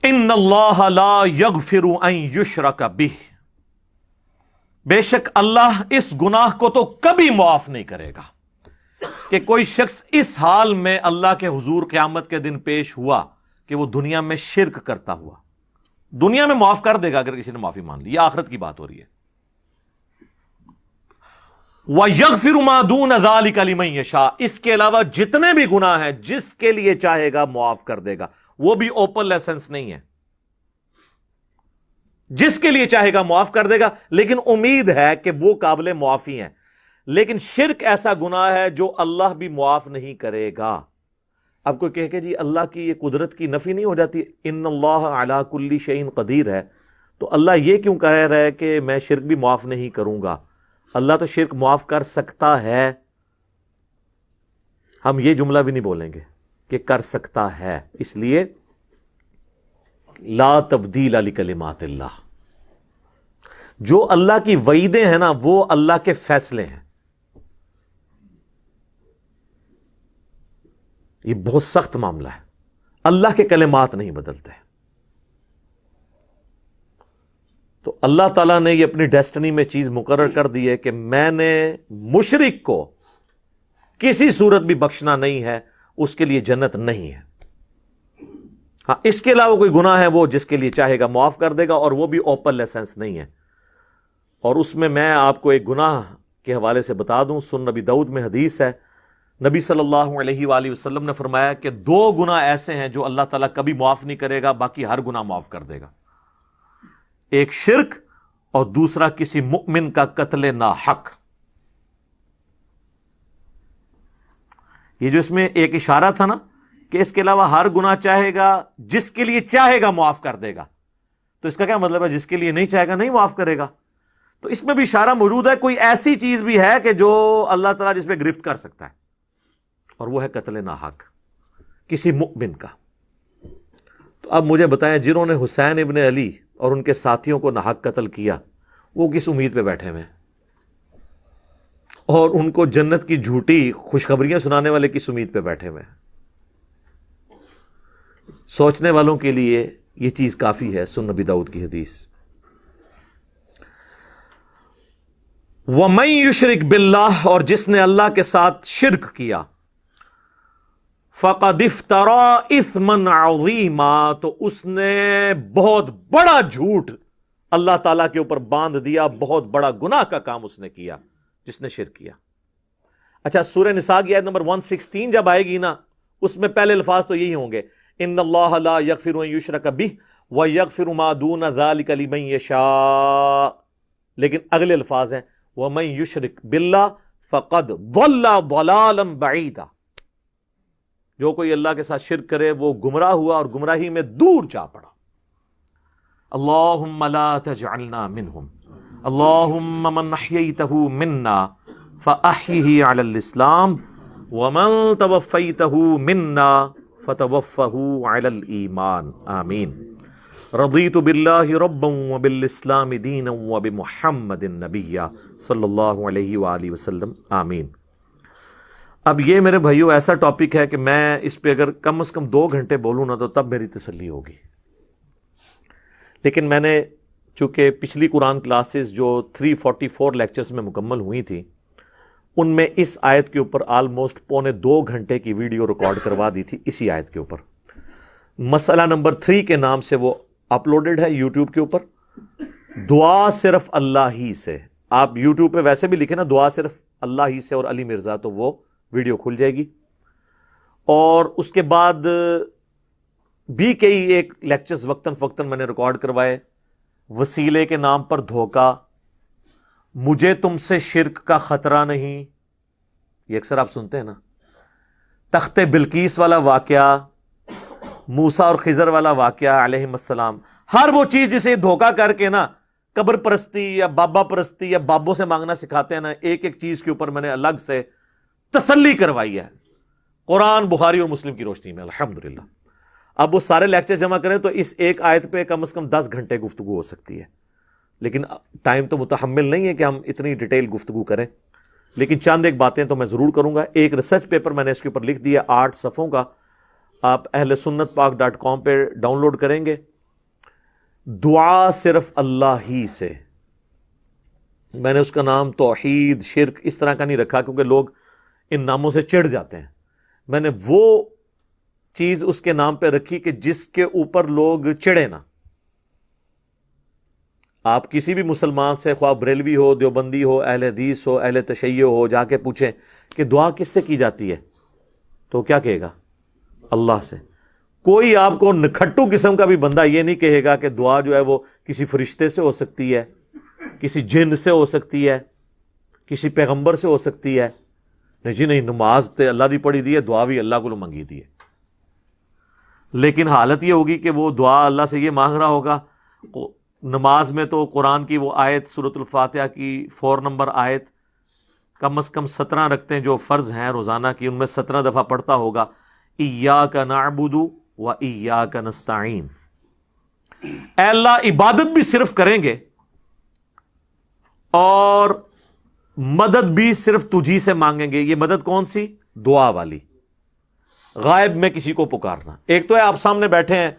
ان اللہ لا یغفر ان یشرک بہ، بے شک اللہ اس گناہ کو تو کبھی معاف نہیں کرے گا کہ کوئی شخص اس حال میں اللہ کے حضور قیامت کے دن پیش ہوا کہ وہ دنیا میں شرک کرتا ہوا. دنیا میں معاف کر دے گا اگر کسی نے معافی مان لی، یہ آخرت کی بات ہو رہی ہے. وَيَغْفِرُ مَا دُونَ ذَلِكَ لِمَن يَشَاءُ، اس کے علاوہ جتنے بھی گناہ ہیں جس کے لیے چاہے گا معاف کر دے گا. وہ بھی اوپن لائسنس نہیں ہے، جس کے لیے چاہے گا معاف کر دے گا، لیکن امید ہے کہ وہ قابل معافی ہیں. لیکن شرک ایسا گناہ ہے جو اللہ بھی معاف نہیں کرے گا. اب کوئی کہے کہ جی اللہ کی یہ قدرت کی نفی نہیں ہو جاتی، ان اللہ علی کل شیء قدیر ہے، تو اللہ یہ کیوں کہہ رہا ہے کہ میں شرک بھی معاف نہیں کروں گا؟ اللہ تو شرک معاف کر سکتا ہے. ہم یہ جملہ بھی نہیں بولیں گے کہ کر سکتا ہے، اس لیے لا تبدیل لکلمات اللہ. جو اللہ کی وعیدیں ہیں نا وہ اللہ کے فیصلے ہیں. یہ بہت سخت معاملہ ہے. اللہ کے کلمات نہیں بدلتے. تو اللہ تعالیٰ نے یہ اپنی ڈیسٹنی میں چیز مقرر کر دی ہے کہ میں نے مشرک کو کسی صورت بھی بخشنا نہیں ہے، اس کے لیے جنت نہیں ہے. ہاں اس کے علاوہ کوئی گناہ ہے وہ جس کے لیے چاہے گا معاف کر دے گا، اور وہ بھی اوپن لائسنس نہیں ہے. اور اس میں آپ کو ایک گناہ کے حوالے سے بتا دوں. سنن نبی داؤد میں حدیث ہے، نبی صلی اللہ علیہ وآلہ وسلم نے فرمایا کہ 2 گناہ ایسے ہیں جو اللہ تعالیٰ کبھی معاف نہیں کرے گا، باقی ہر گناہ معاف کر دے گا. ایک شرک، اور دوسرا کسی مؤمن کا قتل ناحق. یہ جو اس میں ایک اشارہ تھا نا کہ اس کے علاوہ ہر گناہ چاہے گا، جس کے لیے چاہے گا معاف کر دے گا، تو اس کا کیا مطلب ہے؟ جس کے لیے نہیں چاہے گا نہیں معاف کرے گا. تو اس میں بھی اشارہ موجود ہے، کوئی ایسی چیز بھی ہے کہ جو اللہ تعالیٰ جس پہ گرفت کر سکتا ہے، اور وہ ہے قتل ناحق کسی مؤمن کا. تو اب مجھے بتائیں، جنہوں نے حسین ابن علی اور ان کے ساتھیوں کو ناحق قتل کیا، وہ کس امید پہ بیٹھے ہوئے ہیں؟ اور ان کو جنت کی جھوٹی خوشخبریاں سنانے والے کس امید پہ بیٹھے ہوئے ہیں؟ سوچنے والوں کے لیے یہ چیز کافی ہے. سنن نبی داؤد کی حدیث. وَمَن يُشْرِكْ بِاللَّهِ، اور جس نے اللہ کے ساتھ شرک کیا، فَقَدِ افْتَرَىٰ إِثْمًا عَظِيمًا، تو اس نے بہت بڑا جھوٹ اللہ تعالیٰ کے اوپر باندھ دیا، بہت بڑا گناہ کا کام اس نے کیا جس نے شرک کیا. اچھا، سورہ نساء کی آیت نمبر 116 جب آئے گی نا، اس میں پہلے الفاظ تو یہی ہوں گے، ان اللہ لا یغفر ان یشرک بہ ویغفر ما دون ذلک لمن یشاء. لیکن اگلے الفاظ ہیں ومن یشرک باللہ فقد ضل ضلالا بعیدا. جو کوئی اللہ کے ساتھ شرک کرے وہ گمراہ ہوا اور گمراہی میں دور جا پڑا. اللہم لا تجعلنا منہم، اللہم من احییتہ منا فاحیہ علی الاسلام ومن توفیتہ منا فتوفہ علی الایمان. آمین. رضیت باللہ ربا وبالاسلام دینا وبمحمد نبیا صلی اللہ علیہ وآلہ وسلم. آمین. اب یہ میرے بھائیو ایسا ٹاپک ہے کہ میں اس پہ اگر کم از کم 2 گھنٹے بولوں نا تو تب میری تسلی ہوگی. لیکن میں نے چونکہ پچھلی قرآن کلاسز جو 344 لیکچرز میں مکمل ہوئی تھی، ان میں اس آیت کے اوپر آلموسٹ 1.25 گھنٹے کی ویڈیو ریکارڈ کروا دی تھی اسی آیت کے اوپر. مسئلہ نمبر 3 کے نام سے وہ اپلوڈڈ ہے یوٹیوب کے اوپر. دعا صرف اللہ ہی سے، آپ یوٹیوب پہ ویسے بھی لکھیں نا دعا صرف اللہ ہی سے اور علی مرزا، تو وہ ویڈیو کھل جائے گی. اور اس کے بعد بھی کئی ایک لیکچرز وقتاً فوقتاً میں نے ریکارڈ کروائے. وسیلے کے نام پر دھوکہ، مجھے تم سے شرک کا خطرہ نہیں، یہ اکثر آپ سنتے ہیں نا. تخت بلقیس والا واقعہ، موسیٰ اور خضر والا واقعہ علیہم السلام. ہر وہ چیز جسے دھوکہ کر کے نا قبر پرستی یا بابا پرستی یا بابوں سے مانگنا سکھاتے ہیں نا، ایک ایک چیز کے اوپر میں نے الگ سے تسلی کروائی ہے قرآن، بخاری اور مسلم کی روشنی میں الحمدللہ. اب وہ سارے لیکچر جمع کریں تو اس ایک آیت پہ کم از کم 10 گھنٹے گفتگو ہو سکتی ہے. لیکن ٹائم تو متحمل نہیں ہے کہ ہم اتنی ڈیٹیل گفتگو کریں. لیکن چند ایک باتیں تو میں ضرور کروں گا. ایک ریسرچ پیپر میں نے اس کے اوپر لکھ دیا 8 صفحوں کا، آپ اہل سنت پاک .com پہ ڈاؤن لوڈ کریں گے دعا صرف اللہ ہی سے. میں نے اس کا نام توحید، شرک اس طرح کا نہیں رکھا کیونکہ لوگ ان ناموں سے چڑھ جاتے ہیں. میں نے وہ چیز اس کے نام پہ رکھی کہ جس کے اوپر لوگ چڑھے نہ. آپ کسی بھی مسلمان سے، خواہ بریلوی ہو، دیوبندی ہو، اہل حدیث ہو، اہل تشیع ہو، جا کے پوچھیں کہ دعا کس سے کی جاتی ہے تو کیا کہے گا؟ اللہ سے. کوئی آپ کو نکھٹو قسم کا بھی بندہ یہ نہیں کہے گا کہ دعا جو ہے وہ کسی فرشتے سے ہو سکتی ہے، کسی جن سے ہو سکتی ہے، کسی پیغمبر سے ہو سکتی ہے. نہیں جی نہیں، نماز تے اللہ دی پڑھی دی ہے، دعا بھی اللہ کو منگی دی ہے. لیکن حالت یہ ہوگی کہ وہ دعا اللہ سے یہ مانگ رہا ہوگا. نماز میں تو قرآن کی وہ آیت سورۃ الفاتحہ کی 4 نمبر آیت کم از کم 17 رکھتے ہیں جو فرض ہیں روزانہ کی، ان میں 17 دفعہ پڑھتا ہوگا ایاک نعبد و ایاک نستعین. اے اللہ عبادت بھی صرف کریں گے اور مدد بھی صرف تجھی سے مانگیں گے. یہ مدد کون سی؟ دعا والی، غائب میں کسی کو پکارنا. ایک تو ہے آپ سامنے بیٹھے ہیں،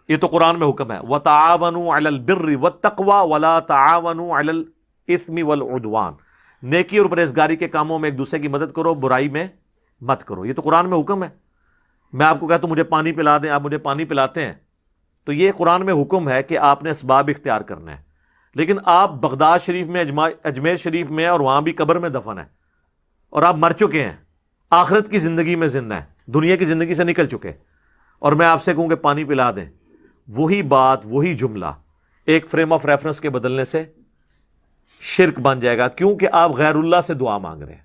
یہ تو قرآن میں حکم ہے وَتَعَاوَنُوا عَلَى الْبِرِّ وَالتَّقْوَى وَلَا تَعَاوَنُوا عَلَى الْإِثْمِ وَالْعُدْوَانِ. نیکی اور پرہیزگاری کے کاموں میں ایک دوسرے کی مدد کرو، برائی میں مت کرو. یہ تو قرآن میں حکم ہے. میں آپ کو کہتا ہوں مجھے پانی پلا دیں، آپ مجھے پانی پلاتے ہیں، تو یہ قرآن میں حکم ہے کہ آپ نے اسباب اختیار کرنا ہے. لیکن آپ بغداد شریف میں، اجمیر شریف میں، اور وہاں بھی قبر میں دفن ہے، اور آپ مر چکے ہیں، آخرت کی زندگی میں زندہ ہیں، دنیا کی زندگی سے نکل چکے، اور میں آپ سے کہوں کہ پانی پلا دیں، وہی بات، وہی جملہ ایک فریم آف ریفرنس کے بدلنے سے شرک بن جائے گا، کیونکہ آپ غیر اللہ سے دعا مانگ رہے ہیں.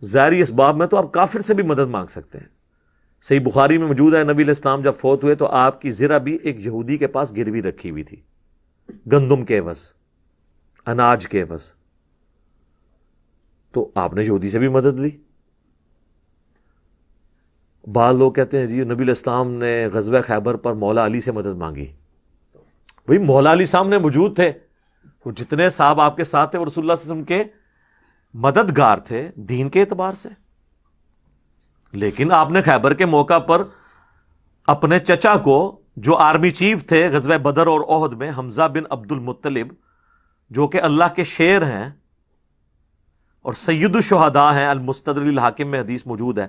ظاہری اسباب میں تو آپ کافر سے بھی مدد مانگ سکتے ہیں. صحیح بخاری میں موجود ہے نبی علیہ السلام جب فوت ہوئے تو آپ کی زرہ بھی ایک یہودی کے پاس گروی رکھی ہوئی تھی، گندم کے عوض، اناج کے عوض. تو آپ نے یہودی سے بھی مدد لی. بعض لوگ کہتے ہیں جی نبی علیہ السلام نے غزوہ خیبر پر مولا علی سے مدد مانگی. بھئی مولا علی سامنے موجود تھے، وہ جتنے صاحب آپ کے ساتھ تھے وہ رسول اللہ صلی اللہ علیہ وسلم کے مددگار تھے دین کے اعتبار سے. لیکن آپ نے خیبر کے موقع پر اپنے چچا کو، جو آرمی چیف تھے غزوہ بدر اور احد میں، حمزہ بن عبد المطلب، جو کہ اللہ کے شیر ہیں اور سید الشہداء ہیں، المستدرک الحاکم میں حدیث موجود ہے،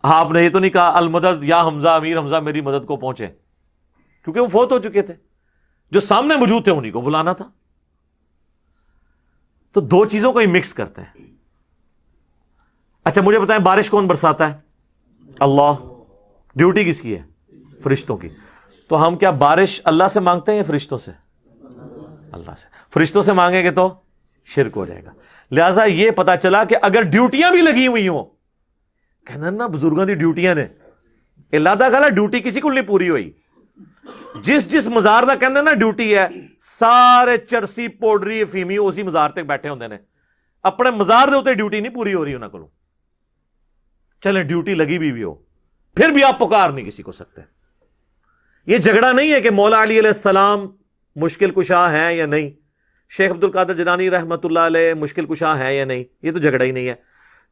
آپ نے یہ تو نہیں کہا المدد یا حمزہ، امیر حمزہ میری مدد کو پہنچے، کیونکہ وہ فوت ہو چکے تھے. جو سامنے موجود تھے انہیں کو بلانا تھا. تو دو چیزوں کو ہی مکس کرتے ہیں. اچھا مجھے بتائیں بارش کون برساتا ہے؟ اللہ. ڈیوٹی کس کی ہے؟ فرشتوں کی. تو ہم کیا بارش اللہ سے مانگتے ہیں یا فرشتوں سے؟ اللہ سے. فرشتوں سے مانگیں گے تو شرک ہو جائے گا. لہذا یہ پتا چلا کہ اگر ڈیوٹیاں بھی لگی ہوئی ہوں، کہنا نا بزرگوں کی ڈیوٹیاں نے، اللہ دا گلا ڈیوٹی کسی کو نہیں پوری ہوئی. جس مزار دا کہندے نا ڈیوٹی ہے، سارے چرسی پوڈری افیمی اسی مزار تک بیٹھے ہوندے نے، اپنے مزار دے اوتے ڈیوٹی نہیں پوری ہو رہی انہاں کولوں. چلیں ڈیوٹی لگی بھی ہو، پھر بھی آپ پکار نہیں کسی کو سکتے. یہ جھگڑا نہیں ہے کہ مولا علی علیہ السلام مشکل کشا ہیں یا نہیں، شیخ عبد القادر جیلانی رحمۃ اللہ علیہ مشکل کشا ہیں یا نہیں. یہ تو جھگڑا ہی نہیں ہے.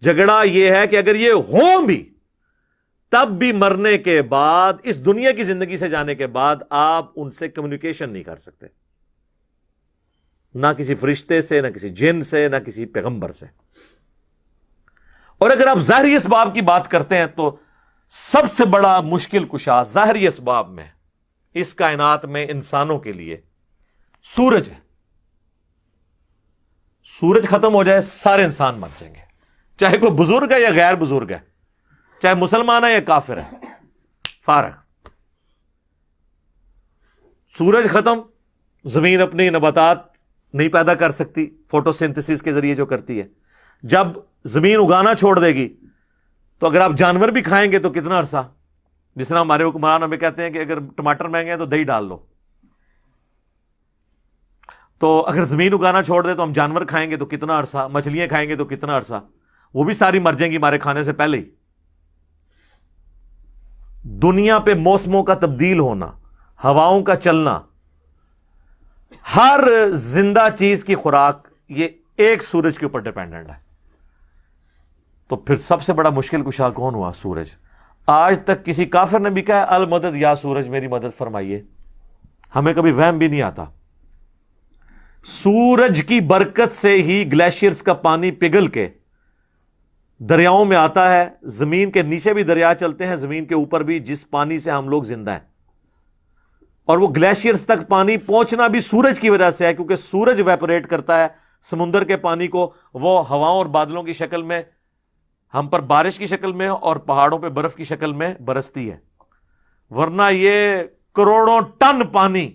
جھگڑا یہ ہے کہ اگر یہ ہوں بھی تب بھی مرنے کے بعد، اس دنیا کی زندگی سے جانے کے بعد، آپ ان سے کمیونیکیشن نہیں کر سکتے، نہ کسی فرشتے سے، نہ کسی جن سے، نہ کسی پیغمبر سے. اور اگر آپ ظاہری اسباب کی بات کرتے ہیں تو سب سے بڑا مشکل کشا ظاہری اسباب میں اس کائنات میں انسانوں کے لیے سورج ہے. سورج ختم ہو جائے سارے انسان مر جائیں گے، چاہے کوئی بزرگ ہے یا غیر بزرگ ہے، چاہے مسلمان ہے یا کافر ہے، فارغ. سورج ختم، زمین اپنی نباتات نہیں پیدا کر سکتی فوٹو سنتھسس کے ذریعے جو کرتی ہے. جب زمین اگانا چھوڑ دے گی تو اگر آپ جانور بھی کھائیں گے تو کتنا عرصہ، جس طرح ہمارے حکمران ہمیں کہتے ہیں کہ اگر ٹماٹر مہنگے ہیں تو دہی ڈال لو، تو اگر زمین اگانا چھوڑ دے تو ہم جانور کھائیں گے تو کتنا عرصہ، مچھلیاں کھائیں گے تو کتنا عرصہ، وہ بھی ساری مر جائیں گی ہمارے کھانے سے پہلے ہی. دنیا پہ موسموں کا تبدیل ہونا، ہواؤں کا چلنا، ہر زندہ چیز کی خوراک یہ ایک سورج کے اوپر ڈیپینڈنٹ ہے. تو پھر سب سے بڑا مشکل کشا کون ہوا؟ سورج. آج تک کسی کافر نے بھی کہا المدد یا سورج میری مدد فرمائیے؟ ہمیں کبھی وہم بھی نہیں آتا. سورج کی برکت سے ہی گلیشیئرز کا پانی پگھل کے دریاؤں میں آتا ہے. زمین کے نیچے بھی دریا چلتے ہیں, زمین کے اوپر بھی, جس پانی سے ہم لوگ زندہ ہیں. اور وہ گلیشیئرز تک پانی پہنچنا بھی سورج کی وجہ سے ہے, کیونکہ سورج ویپوریٹ کرتا ہے سمندر کے پانی کو, وہ ہواؤں اور بادلوں کی شکل میں ہم پر بارش کی شکل میں اور پہاڑوں پہ برف کی شکل میں برستی ہے. ورنہ یہ کروڑوں ٹن پانی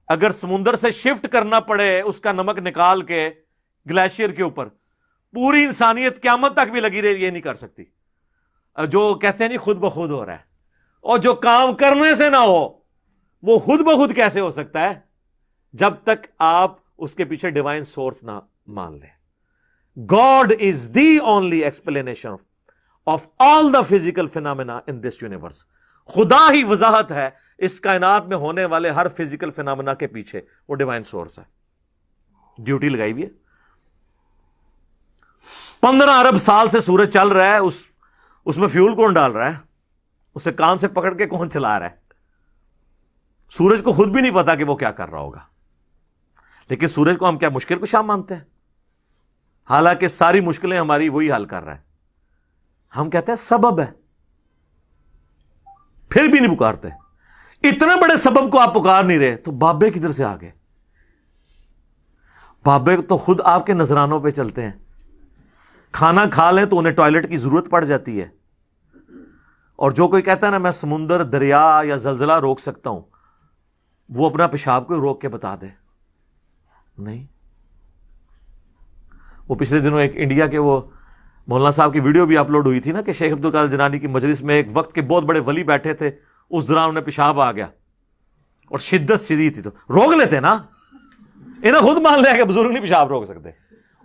اگر سمندر سے شفٹ کرنا پڑے اس کا نمک نکال کے گلیشیئر کے اوپر, پوری انسانیت قیامت تک بھی لگی رہے یہ نہیں کر سکتی. جو کہتے ہیں جی خود بخود ہو رہا ہے, اور جو کام کرنے سے نہ ہو وہ خود بخود کیسے ہو سکتا ہے جب تک آپ اس کے پیچھے ڈیوائن سورس نہ مان لیں. God is the only explanation of all the physical phenomena in this universe. خدا ہی وضاحت ہے اس کائنات میں ہونے والے ہر فزیکل فینامنا کے پیچھے, وہ ڈیوائن سورس ہے. ڈیوٹی لگائی بھی ہے. 15 ارب سال سے سورج چل رہا ہے, اس میں فیول کون ڈال رہا ہے, اسے کان سے پکڑ کے کون چلا رہا ہے؟ سورج کو خود بھی نہیں پتا کہ وہ کیا کر رہا ہوگا. لیکن سورج کو ہم کیا مشکل کشا مانتے ہیں؟ حالانکہ ساری مشکلیں ہماری وہی حل کر رہا ہے. ہم کہتے ہیں سبب ہے, پھر بھی نہیں پکارتے. اتنے بڑے سبب کو آپ پکار نہیں رہے تو بابے کدھر سے آ گئے؟ بابے تو خود آپ کے نذرانوں پہ چلتے ہیں. کھانا کھا لیں تو انہیں ٹوائلٹ کی ضرورت پڑ جاتی ہے. اور جو کوئی کہتا ہے نا میں سمندر, دریا یا زلزلہ روک سکتا ہوں, وہ اپنا پیشاب کو روک کے بتا دے. نہیں. وہ پچھلے دنوں ایک انڈیا کے وہ مولانا صاحب کی ویڈیو بھی اپلوڈ ہوئی تھی نا کہ شیخ عبد القادر جیلانی کی مجلس میں ایک وقت کے بہت بڑے ولی بیٹھے تھے, اس دوران انہیں پیشاب آ گیا اور شدت شدید تھی, تو روک لیتے نا. انہیں خود مان لیا کہ بزرگ نہیں پیشاب روک سکتے.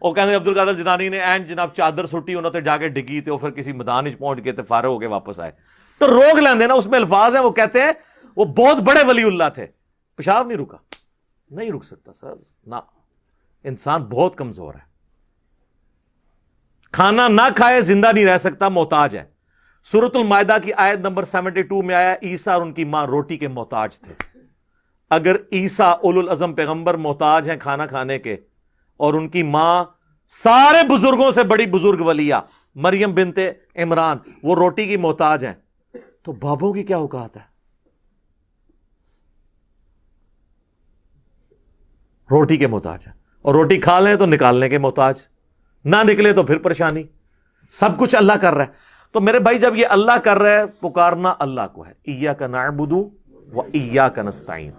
وہ کہتے عبد القادر جیلانی نے این جناب چادر سٹی, انہوں نے جا کے ڈگی تھے, پھر کسی میدان پہنچ گئے تھے, فارغ ہو کے واپس آئے. تو روک لیندے نا, اس میں الفاظ ہیں, وہ کہتے ہیں وہ بہت بڑے ولی اللہ تھے, پیشاب نہیں رکا. نہیں رک سکتا سر, نہ. انسان بہت کمزور ہے, کھانا نہ کھائے زندہ نہیں رہ سکتا, محتاج ہے. سورۃ المائدہ کی آیت نمبر 72 میں آیا عیسیٰ اور ان کی ماں روٹی کے محتاج تھے. اگر عیسیٰ اولو العزم پیغمبر محتاج ہیں کھانا کھانے کے, اور ان کی ماں سارے بزرگوں سے بڑی بزرگ ولیہ مریم بنت عمران وہ روٹی کی محتاج ہیں, تو بابوں کی کیا اوقات ہے؟ روٹی کے محتاج ہیں, اور روٹی کھا لیں تو نکالنے کے محتاج, نہ نکلے تو پھر پریشانی. سب کچھ اللہ کر رہا ہے. تو میرے بھائی جب یہ اللہ کر رہا ہے, پکارنا اللہ کو ہے. ایاک نعبد و ایاک نستعین.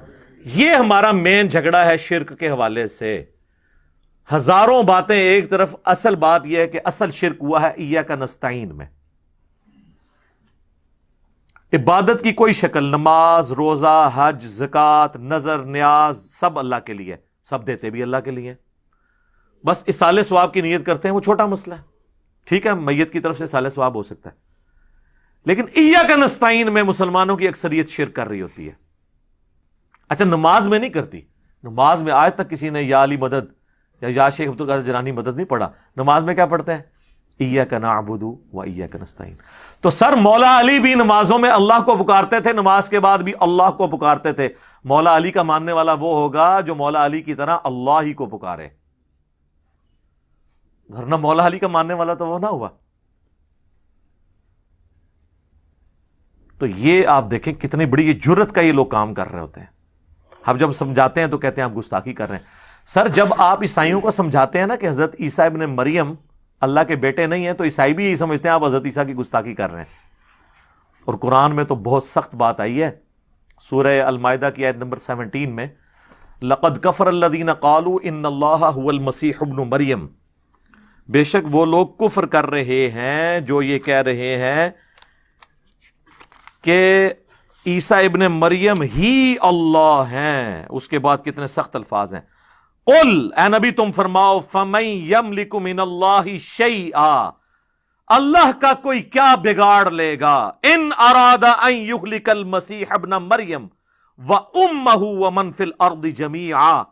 یہ ہمارا مین جھگڑا ہے شرک کے حوالے سے. ہزاروں باتیں ایک طرف, اصل بات یہ ہے کہ اصل شرک ہوا ہے ایاک نستعین میں. عبادت کی کوئی شکل, نماز, روزہ, حج, زکات, نظر, نیاز, سب اللہ کے لیے, سب دیتے بھی اللہ کے لیے. بس اصالہ ثواب کی نیت کرتے ہیں, وہ چھوٹا مسئلہ ہے. ٹھیک ہے, میت کی طرف سے اصالہ ثواب ہو سکتا ہے. لیکن ایاک نستعین میں مسلمانوں کی اکثریت شرک کر رہی ہوتی ہے. اچھا, نماز میں نہیں کرتی. نماز میں آج تک کسی نے یا علی مدد یا شیخ عبد القادر جیلانی مدد نہیں پڑھا. نماز میں کیا پڑھتے ہیں؟ ایاک نعبد و ایاک نستعین. تو سر مولا علی بھی نمازوں میں اللہ کو پکارتے تھے, نماز کے بعد بھی اللہ کو پکارتے تھے. مولا علی کا ماننے والا وہ ہوگا جو مولا علی کی طرح اللہ ہی کو پکارے, ورنہ مولا علی کا ماننے والا تو وہ نہ ہوا. تو یہ آپ دیکھیں کتنی بڑی یہ جرت کا یہ لوگ کام کر رہے ہوتے ہیں. اب جب سمجھاتے ہیں تو کہتے ہیں آپ گستاخی کر رہے ہیں. سر جب آپ عیسائیوں کو سمجھاتے ہیں نا کہ حضرت عیسیٰ ابن مریم اللہ کے بیٹے نہیں ہیں, تو عیسائی بھی یہی سمجھتے ہیں آپ حضرت عیسیٰ کی گستاخی کر رہے ہیں. اور قرآن میں تو بہت سخت بات آئی ہے. سورہ المائدہ کی آیت نمبر 17 میں لقد کفر الذین قالوا ان اللہ هو المسیح ابن مریم. بے شک وہ لوگ کفر کر رہے ہیں جو یہ کہہ رہے ہیں کہ عیسیٰ ابن مریم ہی اللہ ہیں. اس کے بعد کتنے سخت الفاظ ہیں. قل, اے نبی تم فرماؤ, فمن یملک من اللہ شیئا, اللہ کا کوئی کیا بگاڑ لے گا, ان اراد ان یہلک المسیح ابن مریم وامہ ومن فی الارض جمیعا,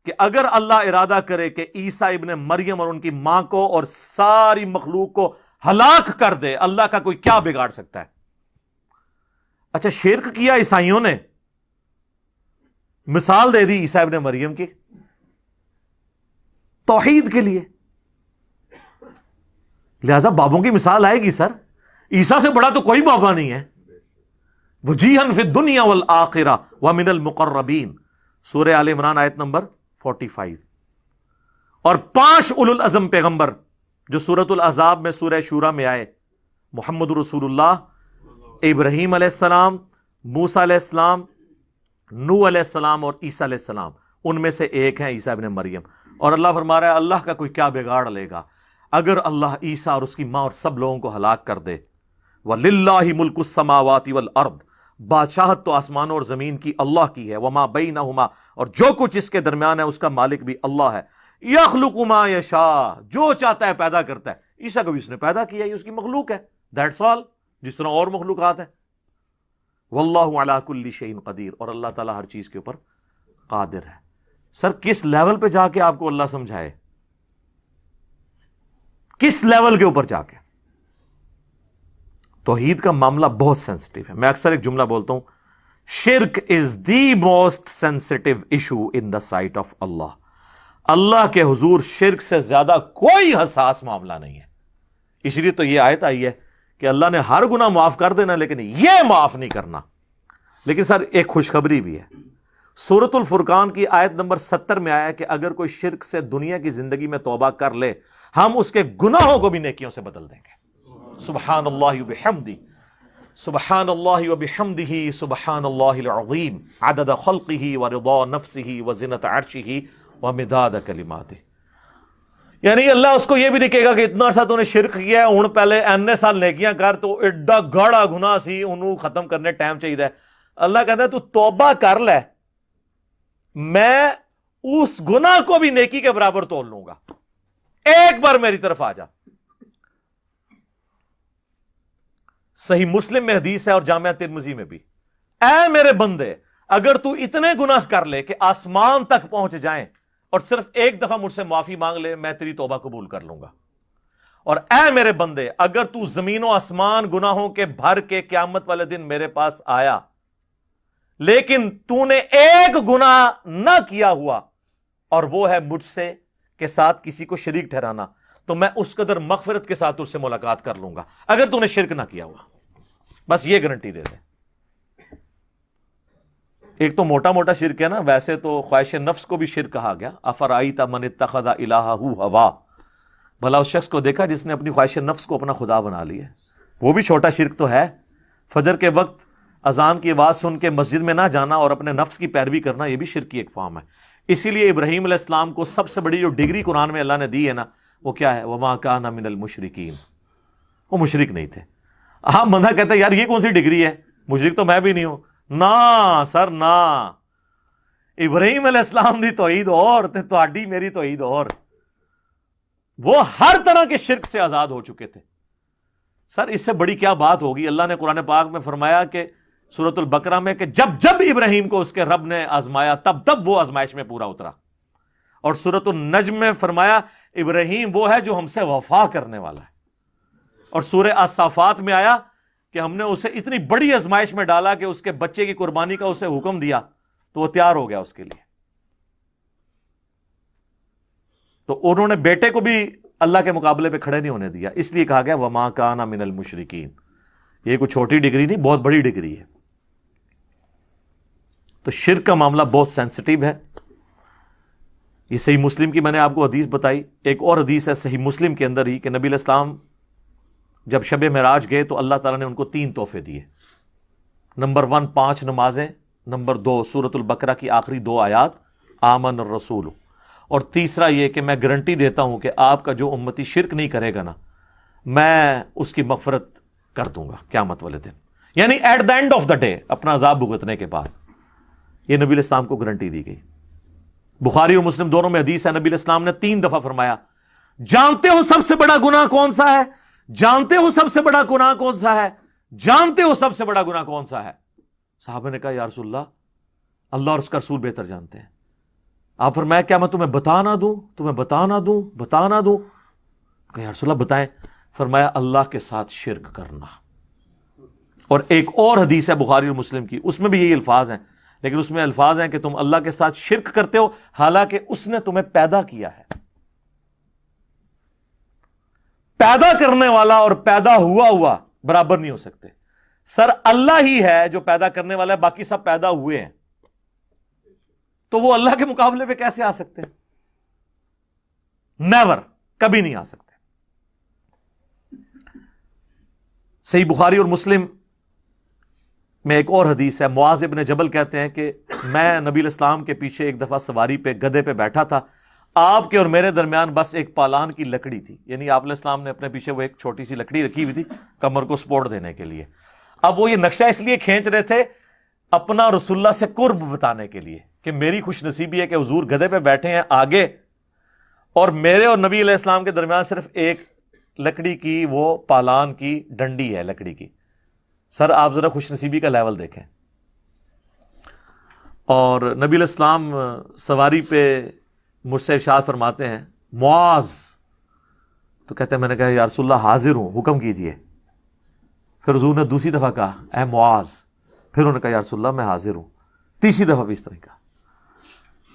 کہ اگر اللہ ارادہ کرے کہ عیسیٰ ابن مریم اور ان کی ماں کو اور ساری مخلوق کو ہلاک کر دے, اللہ کا کوئی کیا بگاڑ سکتا ہے؟ اچھا شرک کیا عیسائیوں نے، مثال دے دی عیسیٰ ابن مریم کی توحید کے لیے، لہذا بابوں کی مثال آئے گی سر، عیسیٰ سے بڑا تو کوئی بابا نہیں ہے. وجیہن فی الدنیا والآخرہ ومن المقربین، سورہ آل عمران آیت نمبر 45. اور 5 اولو العزم پیغمبر جو سورۃ الاحزاب میں سورہ شورى میں آئے، محمد رسول اللہ، ابراہیم علیہ السلام، موسیٰ علیہ السلام، نوح علیہ السلام اور عیسیٰ علیہ السلام، ان میں سے ایک ہیں عیسیٰ ابن مریم. اور اللہ فرما رہا ہے اللہ کا کوئی کیا بگاڑ لے گا اگر اللہ عیسیٰ اور اس کی ماں اور سب لوگوں کو ہلاک کر دے. وَلِلَّهِ مُلْكُ السَّمَاوَاتِ وَالْأَرْضِ، بادشاہت تو آسمانوں اور زمین کی اللہ کی ہے. وَمَا بَيْنَهُمَا، اور جو کچھ اس کے درمیان ہے اس کا مالک بھی اللہ ہے. يَخْلُقُ مَا يَشَاءُ، جو چاہتا ہے پیدا کرتا ہے. عیسیٰ کو بھی اس نے پیدا کیا، یہ اس کی مخلوق ہے، دیٹس آل، جس طرح اور مخلوقات ہیں. واللہ علی کل شیء قدیر، اور اللہ تعالیٰ ہر چیز کے اوپر قادر ہے. سر کس لیول پہ جا کے آپ کو اللہ سمجھائے، کس لیول کے اوپر جا کے؟ توحید کا معاملہ بہت سینسٹیو ہے. میں اکثر ایک جملہ بولتا ہوں، شرک is the most sensitive issue in the sight of Allah. Allah کے حضور شرک سے زیادہ کوئی حساس معاملہ نہیں ہے. اس لیے تو یہ آیت آئی ہے کہ اللہ نے ہر گناہ معاف کر دینا لیکن یہ معاف نہیں کرنا. لیکن سر ایک خوشخبری بھی ہے، سورۃ الفرقان کی آیت نمبر 70 میں آیا کہ اگر کوئی شرک سے دنیا کی زندگی میں توبہ کر لے ہم اس کے گناہوں کو بھی نیکیوں سے بدل دیں گے. سبحان اللہ وبحمدہ، سبحان اللہ وبحمدہ، سبحان اللہ العظیم، عدد خلقہ ورضا نفسہ وزنۃ عرشہ ومداد کلماتہ. یعنی اللہ اس کو یہ بھی دیکھے گا کہ اتنا عرصہ تو نے شرک کیا ہے، ہن پہلے این سال نیکیاں کر، تو ایڈا گاڑا گناہ سی، انہوں ختم کرنے ٹائم چاہیے. اللہ کہتا ہے تو توبہ کر لے، میں اس گناہ کو بھی نیکی کے برابر تول لوں گا، ایک بار میری طرف آ جا. صحیح مسلم میں حدیث ہے اور جامعہ ترمذی میں بھی، اے میرے بندے اگر تو اتنے گناہ کر لے کہ آسمان تک پہنچ جائیں اور صرف ایک دفعہ مجھ سے معافی مانگ لے میں تیری توبہ قبول کر لوں گا. اور اے میرے بندے اگر تو زمین و آسمان گناہوں کے بھر کے قیامت والے دن میرے پاس آیا لیکن تو نے ایک گناہ نہ کیا ہوا اور وہ ہے مجھ سے کے ساتھ کسی کو شریک ٹھہرانا، تو میں اس قدر مغفرت کے ساتھ اس سے ملاقات کر لوں گا اگر تو نے شرک نہ کیا ہوا. بس یہ گارنٹی دے دیں. ایک تو موٹا موٹا شرک ہے نا، ویسے تو خواہش نفس کو بھی شرک کہا گیا. افرائیت من اتخذ الہہ ہوا، بھلا اس شخص کو دیکھا جس نے اپنی خواہش نفس کو اپنا خدا بنا لیا. وہ بھی چھوٹا شرک تو ہے. فجر کے وقت اذان کی آواز سن کے مسجد میں نہ جانا اور اپنے نفس کی پیروی کرنا یہ بھی شرک کی ایک فارم ہے. اسی لیے ابراہیم علیہ السلام کو سب سے بڑی جو ڈگری قرآن میں اللہ نے دی ہے نا وہ کیا ہے؟ وما کان من المشرکین، وہ مشرک نہیں تھے. آپ بندہ کہتا ہے یار یہ کون سی ڈگری ہے، مشرک تو میں بھی نہیں ہوں. نا سر نا، ابراہیم علیہ السلام دی توحید اور تے تہاڈی میری توحید اور. وہ ہر طرح کے شرک سے آزاد ہو چکے تھے. سر اس سے بڑی کیا بات ہوگی؟ اللہ نے قرآن پاک میں فرمایا کہ سورۃ البقرہ میں کہ جب جب ابراہیم کو اس کے رب نے آزمایا تب تب وہ آزمائش میں پورا اترا. اور سورۃ النجم میں فرمایا ابراہیم وہ ہے جو ہم سے وفا کرنے والا ہے. اور سورہ الصافات میں آیا کہ ہم نے اسے اتنی بڑی آزمائش میں ڈالا کہ اس کے بچے کی قربانی کا اسے حکم دیا تو وہ تیار ہو گیا اس کے لیے. تو انہوں نے بیٹے کو بھی اللہ کے مقابلے پہ کھڑے نہیں ہونے دیا، اس لیے کہا گیا وما کان من المشرکین. یہ کوئی چھوٹی ڈگری نہیں، بہت بڑی ڈگری ہے. تو شرک کا معاملہ بہت سینسٹیو ہے. یہ صحیح مسلم کی میں نے آپ کو حدیث بتائی. ایک اور حدیث ہے صحیح مسلم کے اندر ہی کہ نبی علیہ السلام جب شب معراج گئے تو اللہ تعالیٰ نے ان کو 3 تحفے دیے. نمبر 1 5 نمازیں، نمبر 2 سورۃ البقرہ کی آخری 2 آیات آمن الرسول، اور تیسرا یہ کہ میں گارنٹی دیتا ہوں کہ آپ کا جو امتی شرک نہیں کرے گا نا میں اس کی مغفرت کر دوں گا قیامت والے دن، یعنی at the end of the day اپنا عذاب بھگتنے کے بعد. یہ نبی علیہ السلام کو گارنٹی دی گئی. بخاری اور مسلم دونوں میں حدیث ہے، نبی علیہ السلام نے 3 دفعہ فرمایا جانتے ہو سب سے بڑا گناہ کون سا ہے؟ جانتے ہو سب سے بڑا گناہ کون سا ہے؟ جانتے ہو سب سے بڑا گناہ کون سا ہے؟ صحابہ نے کہا یا رسول اللہ اور اس کا رسول بہتر جانتے ہیں. آپ فرمایا کیا میں تمہیں بتا نہ دوں؟ بتا نہ دوں؟ کہ یا رسول اللہ بتائیں. فرمایا اللہ کے ساتھ شرک کرنا. اور ایک اور حدیث ہے بخاری اور مسلم کی، اس میں بھی یہی الفاظ ہیں، لیکن اس میں الفاظ ہیں کہ تم اللہ کے ساتھ شرک کرتے ہو حالانکہ اس نے تمہیں پیدا کیا ہے۔ پیدا کرنے والا اور پیدا ہوا برابر نہیں ہو سکتے۔ سر اللہ ہی ہے جو پیدا کرنے والا ہے، باقی سب پیدا ہوئے ہیں، تو وہ اللہ کے مقابلے پہ کیسے آ سکتے ہیں؟ نیور، کبھی نہیں آ سکتے۔ صحیح بخاری اور مسلم میں ایک اور حدیث ہے، معاذ ابن جبل کہتے ہیں کہ میں نبی الاسلام کے پیچھے ایک دفعہ سواری پہ گدھے پہ بیٹھا تھا، آپ کے اور میرے درمیان بس ایک پالان کی لکڑی تھی، یعنی آپ علیہ السلام نے اپنے پیچھے وہ ایک چھوٹی سی لکڑی رکھی ہوئی تھی کمر کو سپورٹ دینے کے لیے۔ اب وہ یہ نقشہ اس لیے کھینچ رہے تھے اپنا رسول اللہ سے قرب بتانے کے لیے کہ میری خوش نصیبی ہے کہ حضور گدھے پہ بیٹھے ہیں آگے، اور میرے اور نبی علیہ السلام کے درمیان صرف ایک لکڑی کی وہ پالان کی ڈنڈی ہے لکڑی کی۔ سر آپ ذرا خوش نصیبی کا لیول دیکھیں۔ اور نبی علیہ السلام سواری پہ مجھ سے ارشاد فرماتے ہیں معاذ، تو کہتے ہیں میں نے کہا یا رسول اللہ حاضر ہوں، حکم کیجئے۔ پھر حضور نے دوسری دفعہ کہا اے معاذ، پھر انہوں نے کہا یا رسول اللہ میں حاضر ہوں، تیسری دفعہ بھی اس طرح کہا۔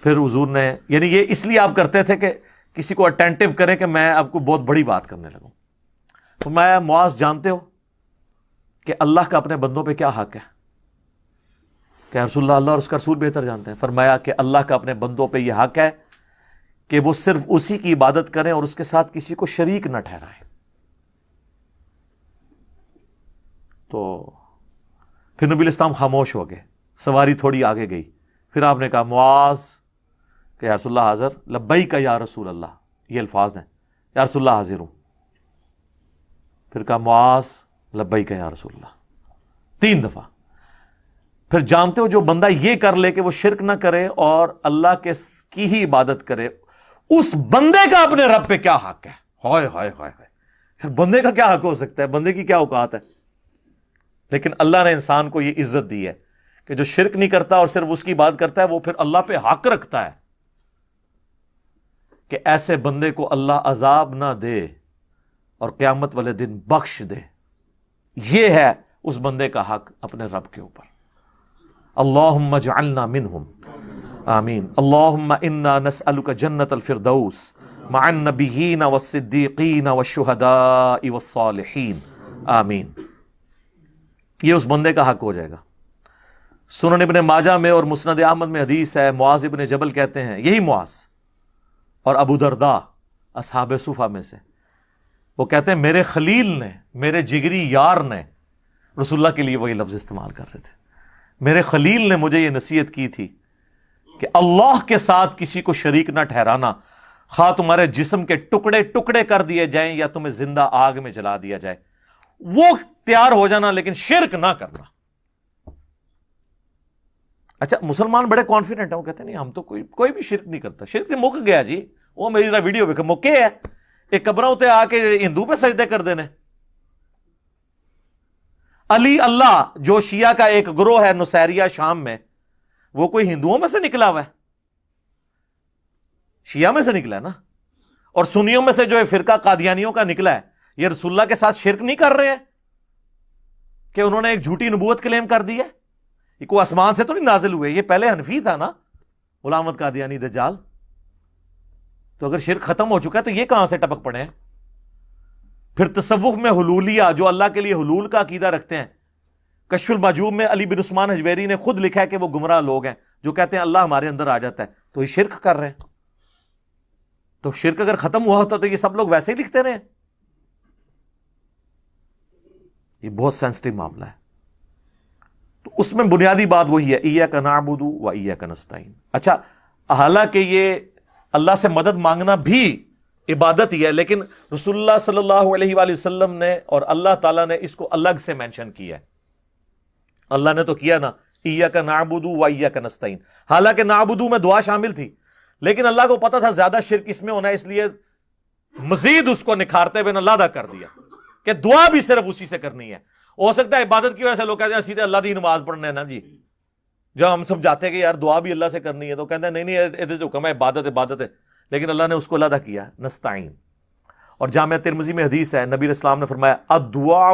پھر حضور نے، یعنی یہ اس لیے آپ کرتے تھے کہ کسی کو اٹینٹو کریں کہ میں آپ کو بہت بڑی بات کرنے لگوں۔ تو میں معاذ جانتے ہو کہ اللہ کا اپنے بندوں پہ کیا حق ہے؟ کہ رسول اللہ اور اس کا رسول بہتر جانتے ہیں۔ فرمایا کہ اللہ کا اپنے بندوں پہ یہ حق ہے کہ وہ صرف اسی کی عبادت کریں اور اس کے ساتھ کسی کو شریک نہ ٹھہرائیں۔ تو پھر نبی الاسلام خاموش ہو گئے، سواری تھوڑی آگے گئی، پھر آپ نے کہا معاذ کہ یا رسول اللہ حاضر، لبیک یا رسول اللہ، یہ الفاظ ہیں، یا رسول اللہ حاضر ہوں۔ پھر کہا معاذ لبیک یا رسول اللہ، 3 دفعہ۔ پھر جانتے ہو جو بندہ یہ کر لے کہ وہ شرک نہ کرے اور اللہ کی ہی عبادت کرے، اس بندے کا اپنے رب پہ کیا حق ہے؟ ہائے ہائے ہائے ہائے، بندے کا کیا حق ہو سکتا ہے؟ بندے کی کیا اوقات ہے؟ لیکن اللہ نے انسان کو یہ عزت دی ہے کہ جو شرک نہیں کرتا اور صرف اس کی عبادت کرتا ہے وہ پھر اللہ پہ حق رکھتا ہے کہ ایسے بندے کو اللہ عذاب نہ دے اور قیامت والے دن بخش دے۔ یہ ہے اس بندے کا حق اپنے رب کے اوپر۔ اللہم اجعلنا منہم، آمین۔ اللہم انا نسألک جنت الفردوس مع النبیین والصدیقین والشہداء والصالحین، آمین۔ یہ اس بندے کا حق ہو جائے گا۔ سنن ابن ماجہ میں اور مسند احمد میں حدیث ہے، معاذ ابن جبل کہتے ہیں، یہی معاذ اور ابو درداء اصحاب صفہ میں سے، وہ کہتے ہیں میرے خلیل نے، میرے جگری یار نے، رسول اللہ کے لیے وہی لفظ استعمال کر رہے تھے، میرے خلیل نے مجھے یہ نصیحت کی تھی کہ اللہ کے ساتھ کسی کو شریک نہ ٹھہرانا، خواہ تمہارے جسم کے ٹکڑے ٹکڑے کر دیے جائیں یا تمہیں زندہ آگ میں جلا دیا جائے، وہ تیار ہو جانا لیکن شرک نہ کرنا۔ اچھا مسلمان بڑے کانفیڈنٹ ہیں، وہ کہتے ہیں نہیں ہم تو کوئی بھی شرک نہیں کرتا، شرک سے مک گیا جی، وہ میری ذرا ویڈیو پہ مکے ہے، ایک قبروں تے آ کے ہندو پہ سجدے کر دینے۔ علی اللہ جو شیعہ کا ایک گروہ ہے نصیریہ شام میں، وہ کوئی ہندوؤں میں سے نکلا ہوا ہے؟ شیعہ میں سے نکلا ہے نا۔ اور سنیوں میں سے جو فرقہ قادیانیوں کا نکلا ہے، یہ رسول اللہ کے ساتھ شرک نہیں کر رہے ہیں کہ انہوں نے ایک جھوٹی نبوت کلیم کر دی ہے؟ یہ کوئی آسمان سے تو نہیں نازل ہوئے، یہ پہلے حنفی تھا نا غلام احمد قادیانی دجال۔ تو اگر شرک ختم ہو چکا ہے تو یہ کہاں سے ٹپک پڑے ہیں؟ پھر تصوف میں حلولیہ، جو اللہ کے لیے حلول کا عقیدہ رکھتے ہیں، کشف المحجوب میں علی بن عثمان حجویری نے خود لکھا ہے کہ وہ گمراہ لوگ ہیں جو کہتے ہیں اللہ ہمارے اندر آ جاتا ہے، تو یہ شرک کر رہے ہیں۔ تو شرک اگر ختم ہوا ہوتا تو یہ سب لوگ ویسے ہی لکھتے رہے۔ یہ بہت سینسٹیو معاملہ ہے۔ تو اس میں بنیادی بات وہی ہے، ایاک نعبد و ایاک نستعین۔ اچھا حالانکہ یہ اللہ سے مدد مانگنا بھی عبادت ہی ہے، لیکن رسول اللہ صلی اللہ علیہ وآلہ وسلم نے اور اللہ تعالیٰ نے اس کو الگ سے مینشن کیا ہے۔ اللہ نے تو کیا نا ایاک نعبد و ایاک نستعین، حالانکہ نعبدو میں دعا شامل تھی، لیکن اللہ کو پتا تھا زیادہ شرک اس میں ہونا ہے، اس لیے مزید اس کو نکھارتے ہوئے اللہ کر دیا کہ دعا بھی صرف اسی سے کرنی ہے۔ ہو سکتا ہے عبادت کی وجہ سے لوگ کہتے ہیں سیدھے اللہ دی نماز پڑھنا ہے نا جی، جب ہم سب جاتے ہیں کہ یار دعا بھی اللہ سے کرنی ہے تو کہتے ہیں نہیں نہیں جو حکم ہے عبادت ہے، لیکن اللہ نے اس کو علیحدہ کیا نستعین۔ اور جامع ترمذی میں حدیث ہے، نبی اسلام نے فرمایا الدعاء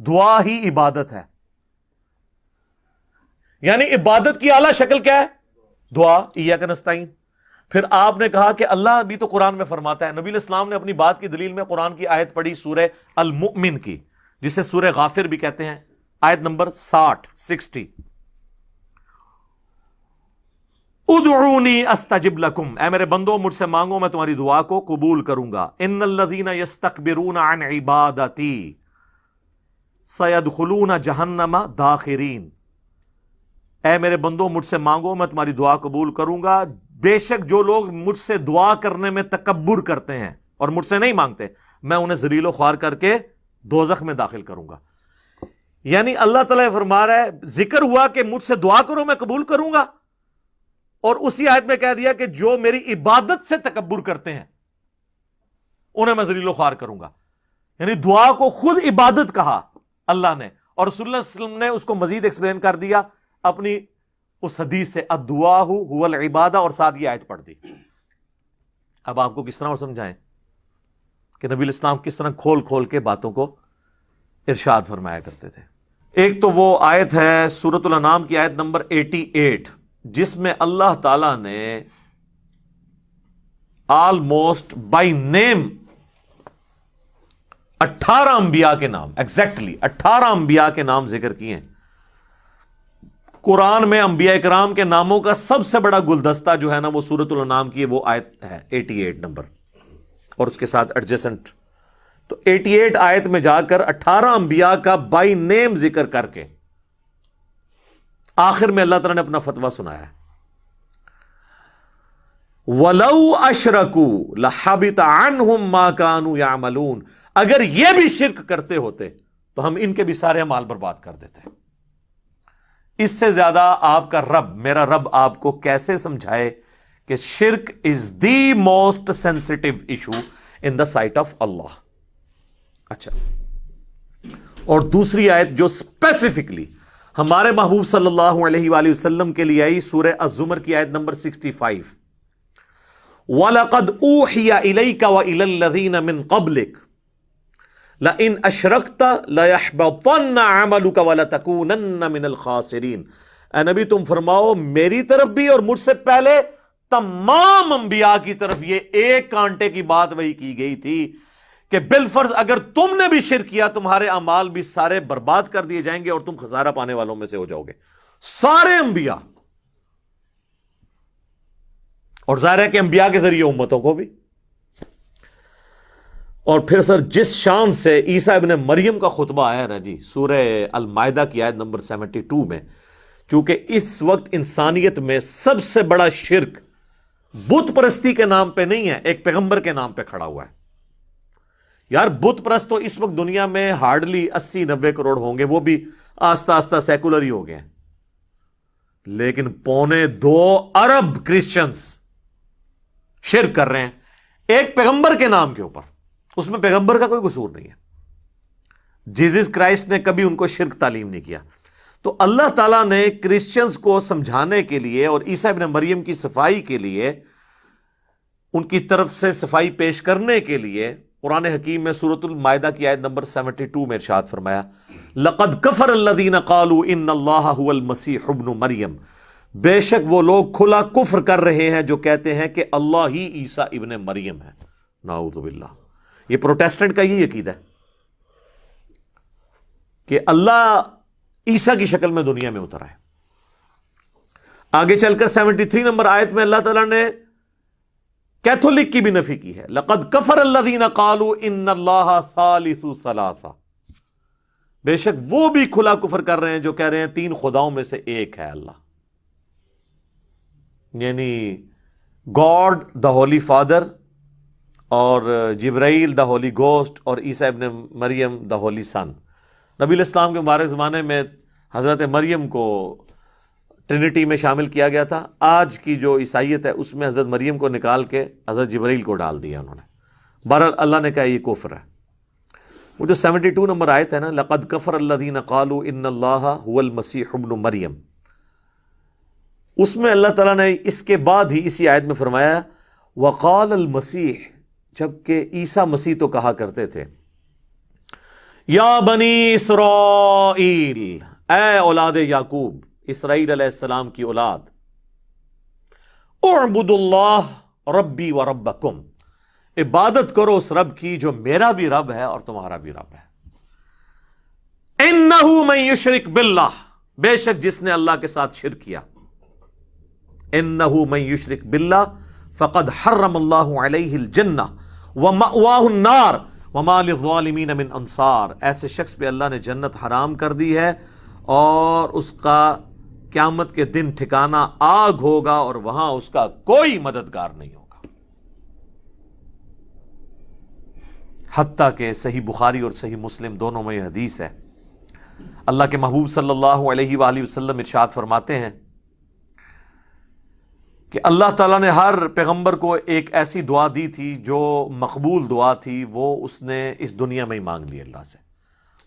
دعا ہی عبادت ہے، یعنی عبادت کی اعلیٰ شکل کیا ہے؟ دعا، ایاک نستعین۔ پھر آپ نے کہا کہ اللہ بھی تو قرآن میں فرماتا ہے، نبی علیہ السلام نے اپنی بات کی دلیل میں قرآن کی آیت پڑھی سورہ المؤمن کی، جسے سورہ غافر بھی کہتے ہیں، آیت نمبر 60 ادعونی استجب لکم، اے میرے بندو مجھ سے مانگو میں تمہاری دعا کو قبول کروں گا، ان الذین یستکبرون عن عبادتی سیدخلون جہنم داخرین، اے میرے بندو مجھ سے مانگو میں تمہاری دعا قبول کروں گا، بے شک جو لوگ مجھ سے دعا کرنے میں تکبر کرتے ہیں اور مجھ سے نہیں مانگتے، میں انہیں ذلیل و خوار کر کے دوزخ میں داخل کروں گا۔ یعنی اللہ تعالیٰ فرما رہا ہے، ذکر ہوا کہ مجھ سے دعا کرو میں قبول کروں گا، اور اسی آیت میں کہہ دیا کہ جو میری عبادت سے تکبر کرتے ہیں انہیں میں ذلیل و خوار کروں گا۔ یعنی دعا کو خود عبادت کہا اللہ نے، اور رسول اللہ صلی اللہ علیہ وسلم نے اس کو مزید ایکسپلین کر دیا اپنی اس حدیث سے، الدعاء هو العبادہ، اور ساتھ یہ آیت پڑھ دی۔ اب آپ کو کس طرح اور سمجھائیں کہ نبی الاسلام کس طرح کھول کھول کے باتوں کو ارشاد فرمایا کرتے تھے۔ ایک تو وہ آیت ہے سورۃ الانعام کی آیت نمبر 88، جس میں اللہ تعالی نے آلموسٹ بائی نیم 18 انبیاء کے نام، ایگزیکٹلی 18 انبیاء کے نام ذکر کیے ہیں۔ قرآن میں انبیاء کرام کے ناموں کا سب سے بڑا گلدستہ جو ہے نا وہ سورۃ الانعام کی وہ آیت ہے 88 نمبر، اور اس کے ساتھ ایڈجسنٹ۔ تو 88 آیت میں جا کر 18 انبیاء کا بائی نیم ذکر کر کے آخر میں اللہ تعالیٰ نے اپنا فتویٰ سنایا ہے، وَلَوْ أَشْرَكُوا لَحَبِطَ عَنْهُمْ مَا كَانُوا يَعْمَلُونَ، اگر یہ بھی شرک کرتے ہوتے تو ہم ان کے بھی سارے اعمال برباد کر دیتے۔ اس سے زیادہ آپ کا رب، میرا رب آپ کو کیسے سمجھائے کہ شرک is the most sensitive issue in the sight of Allah. اچھا، اور دوسری آیت جو اسپیسیفکلی ہمارے محبوب صلی اللہ علیہ وآلہ وسلم کے لیے آئی، سورہ الزمر کی آیت نمبر 65، وَلَقَدْ أُوحِيَ إِلَيْكَ وَإِلَى الَّذِينَ مِن قَبْلِكَ لَإِنْ أَشْرَكْتَ لَيَحْبَطَنَّ عَمَلُكَ وَلَتَكُونَنَّ مِنَ الْخَاسِرِينَ، اے نبی تم فرماؤ میری طرف بھی اور مجھ سے پہلے تمام انبیاء کی طرف یہ ایک کانٹے کی بات وہی کی گئی تھی کہ بالفرض اگر تم نے بھی شرک کیا تمہارے اعمال بھی سارے برباد کر دیے جائیں گے اور تم خسارہ پانے والوں میں سے ہو جاؤ گے، سارے انبیاء، اور ظاہر ہے کہ انبیاء کے ذریعے امتوں کو بھی۔ اور پھر سر جس شان سے عیسیٰ ابن مریم کا خطبہ آیا نا جی سورہ المائدہ کی آیت نمبر 72 میں، چونکہ اس وقت انسانیت میں سب سے بڑا شرک بت پرستی کے نام پہ نہیں ہے، ایک پیغمبر کے نام پہ کھڑا ہوا ہے۔ یار بت پرست تو اس وقت دنیا میں ہارڈلی 80-90 کروڑ ہوں گے، وہ بھی آستہ آستہ سیکولر ہی ہو گئے ہیں، لیکن 2.25 ارب کرسچنز شرک کر رہے ہیں ایک پیغمبر کے نام کے اوپر، اس میں پیغمبر کا کوئی قصور نہیں ہے، جیزس کرائسٹ نے کبھی ان کو شرک تعلیم نہیں کیا۔ تو اللہ تعالیٰ نے کرسچنز کو سمجھانے کے لیے اور عیسیٰ ابن مریم کی صفائی کے لیے، ان کی طرف سے صفائی پیش کرنے کے لیے قرآن حکیم میں سورۃ المائدہ کی آیت نمبر 72 میں ارشاد فرمایا، لَقَدْ كَفَرَ الَّذِينَ قَالُوا إِنَّ اللَّهَ هُوَ الْمَسِيحُ ابْنُ مریم، بے شک وہ لوگ کھلا کفر کر رہے ہیں جو کہتے ہیں کہ اللہ ہی عیسیٰ ابن مریم ہے، نعوذ باللہ۔ یہ پروٹیسٹنٹ کا یہ عقیدہ ہے کہ اللہ عیسیٰ کی شکل میں دنیا میں اترا ہے۔ آگے چل کر 73 نمبر آیت میں اللہ تعالیٰ نے کیتھولک کی بھی نفی کی ہے، لَقَدْ كَفَرَ الَّذِينَ قَالُوا إِنَّ اللَّهَ ثَالِثُ ثَلَاثَةٍ، بے شک وہ بھی کھلا کفر کر رہے ہیں جو کہہ رہے ہیں 3 خداؤں میں سے ایک ہے اللہ، یعنی گاڈ دا ہولی فادر، اور جبرائیل دا ہولی گوسٹ، اور عیسیٰ ابن مریم دا ہولی سن۔ نبی علیہ السلام کے مبارک زمانے میں حضرت مریم کو ٹرینٹی میں شامل کیا گیا تھا، آج کی جو عیسائیت ہے اس میں حضرت مریم کو نکال کے حضرت جبرائیل کو ڈال دیا انہوں نے۔ بہرحال اللہ نے کہا یہ کفر ہے۔ وہ جو 72 نمبر آیت ہے نا، لَقَدْ كَفَرَ الَّذِينَ قَالُوا إِنَّ اللَّهَ هُوَ الْمَسِيحُ ابْنُ مریم، اس میں اللہ تعالیٰ نے اس کے بعد ہی اسی آیت میں فرمایا وَقَالَ الْمَسِيحُ، جبکہ عیسیٰ مسیح تو کہا کرتے تھے یا بنی اسرائیل، اے اولاد یعقوب، اسرائیل علیہ السلام کی اولاد، اعبدوا اللہ ربی و ربکم، عبادت کرو اس رب کی جو میرا بھی رب ہے اور تمہارا بھی رب ہے۔ انہ من یشرک باللہ، بے شک جس نے اللہ کے ساتھ شرک کیا، انہ من یشرک باللہ فقد حرم اللہ علیہ الجنہ ومأواہ النار وما للظالمین من انصار، ایسے شخص پہ اللہ نے جنت حرام کر دی ہے اور اس کا قیامت کے دن ٹھکانہ آگ ہوگا اور وہاں اس کا کوئی مددگار نہیں ہوگا۔ حتیٰ کہ صحیح بخاری اور صحیح مسلم دونوں میں یہ حدیث ہے، اللہ کے محبوب صلی اللہ علیہ وآلہ وسلم ارشاد فرماتے ہیں کہ اللہ تعالیٰ نے ہر پیغمبر کو ایک ایسی دعا دی تھی جو مقبول دعا تھی، وہ اس نے اس دنیا میں ہی مانگ لی اللہ سے۔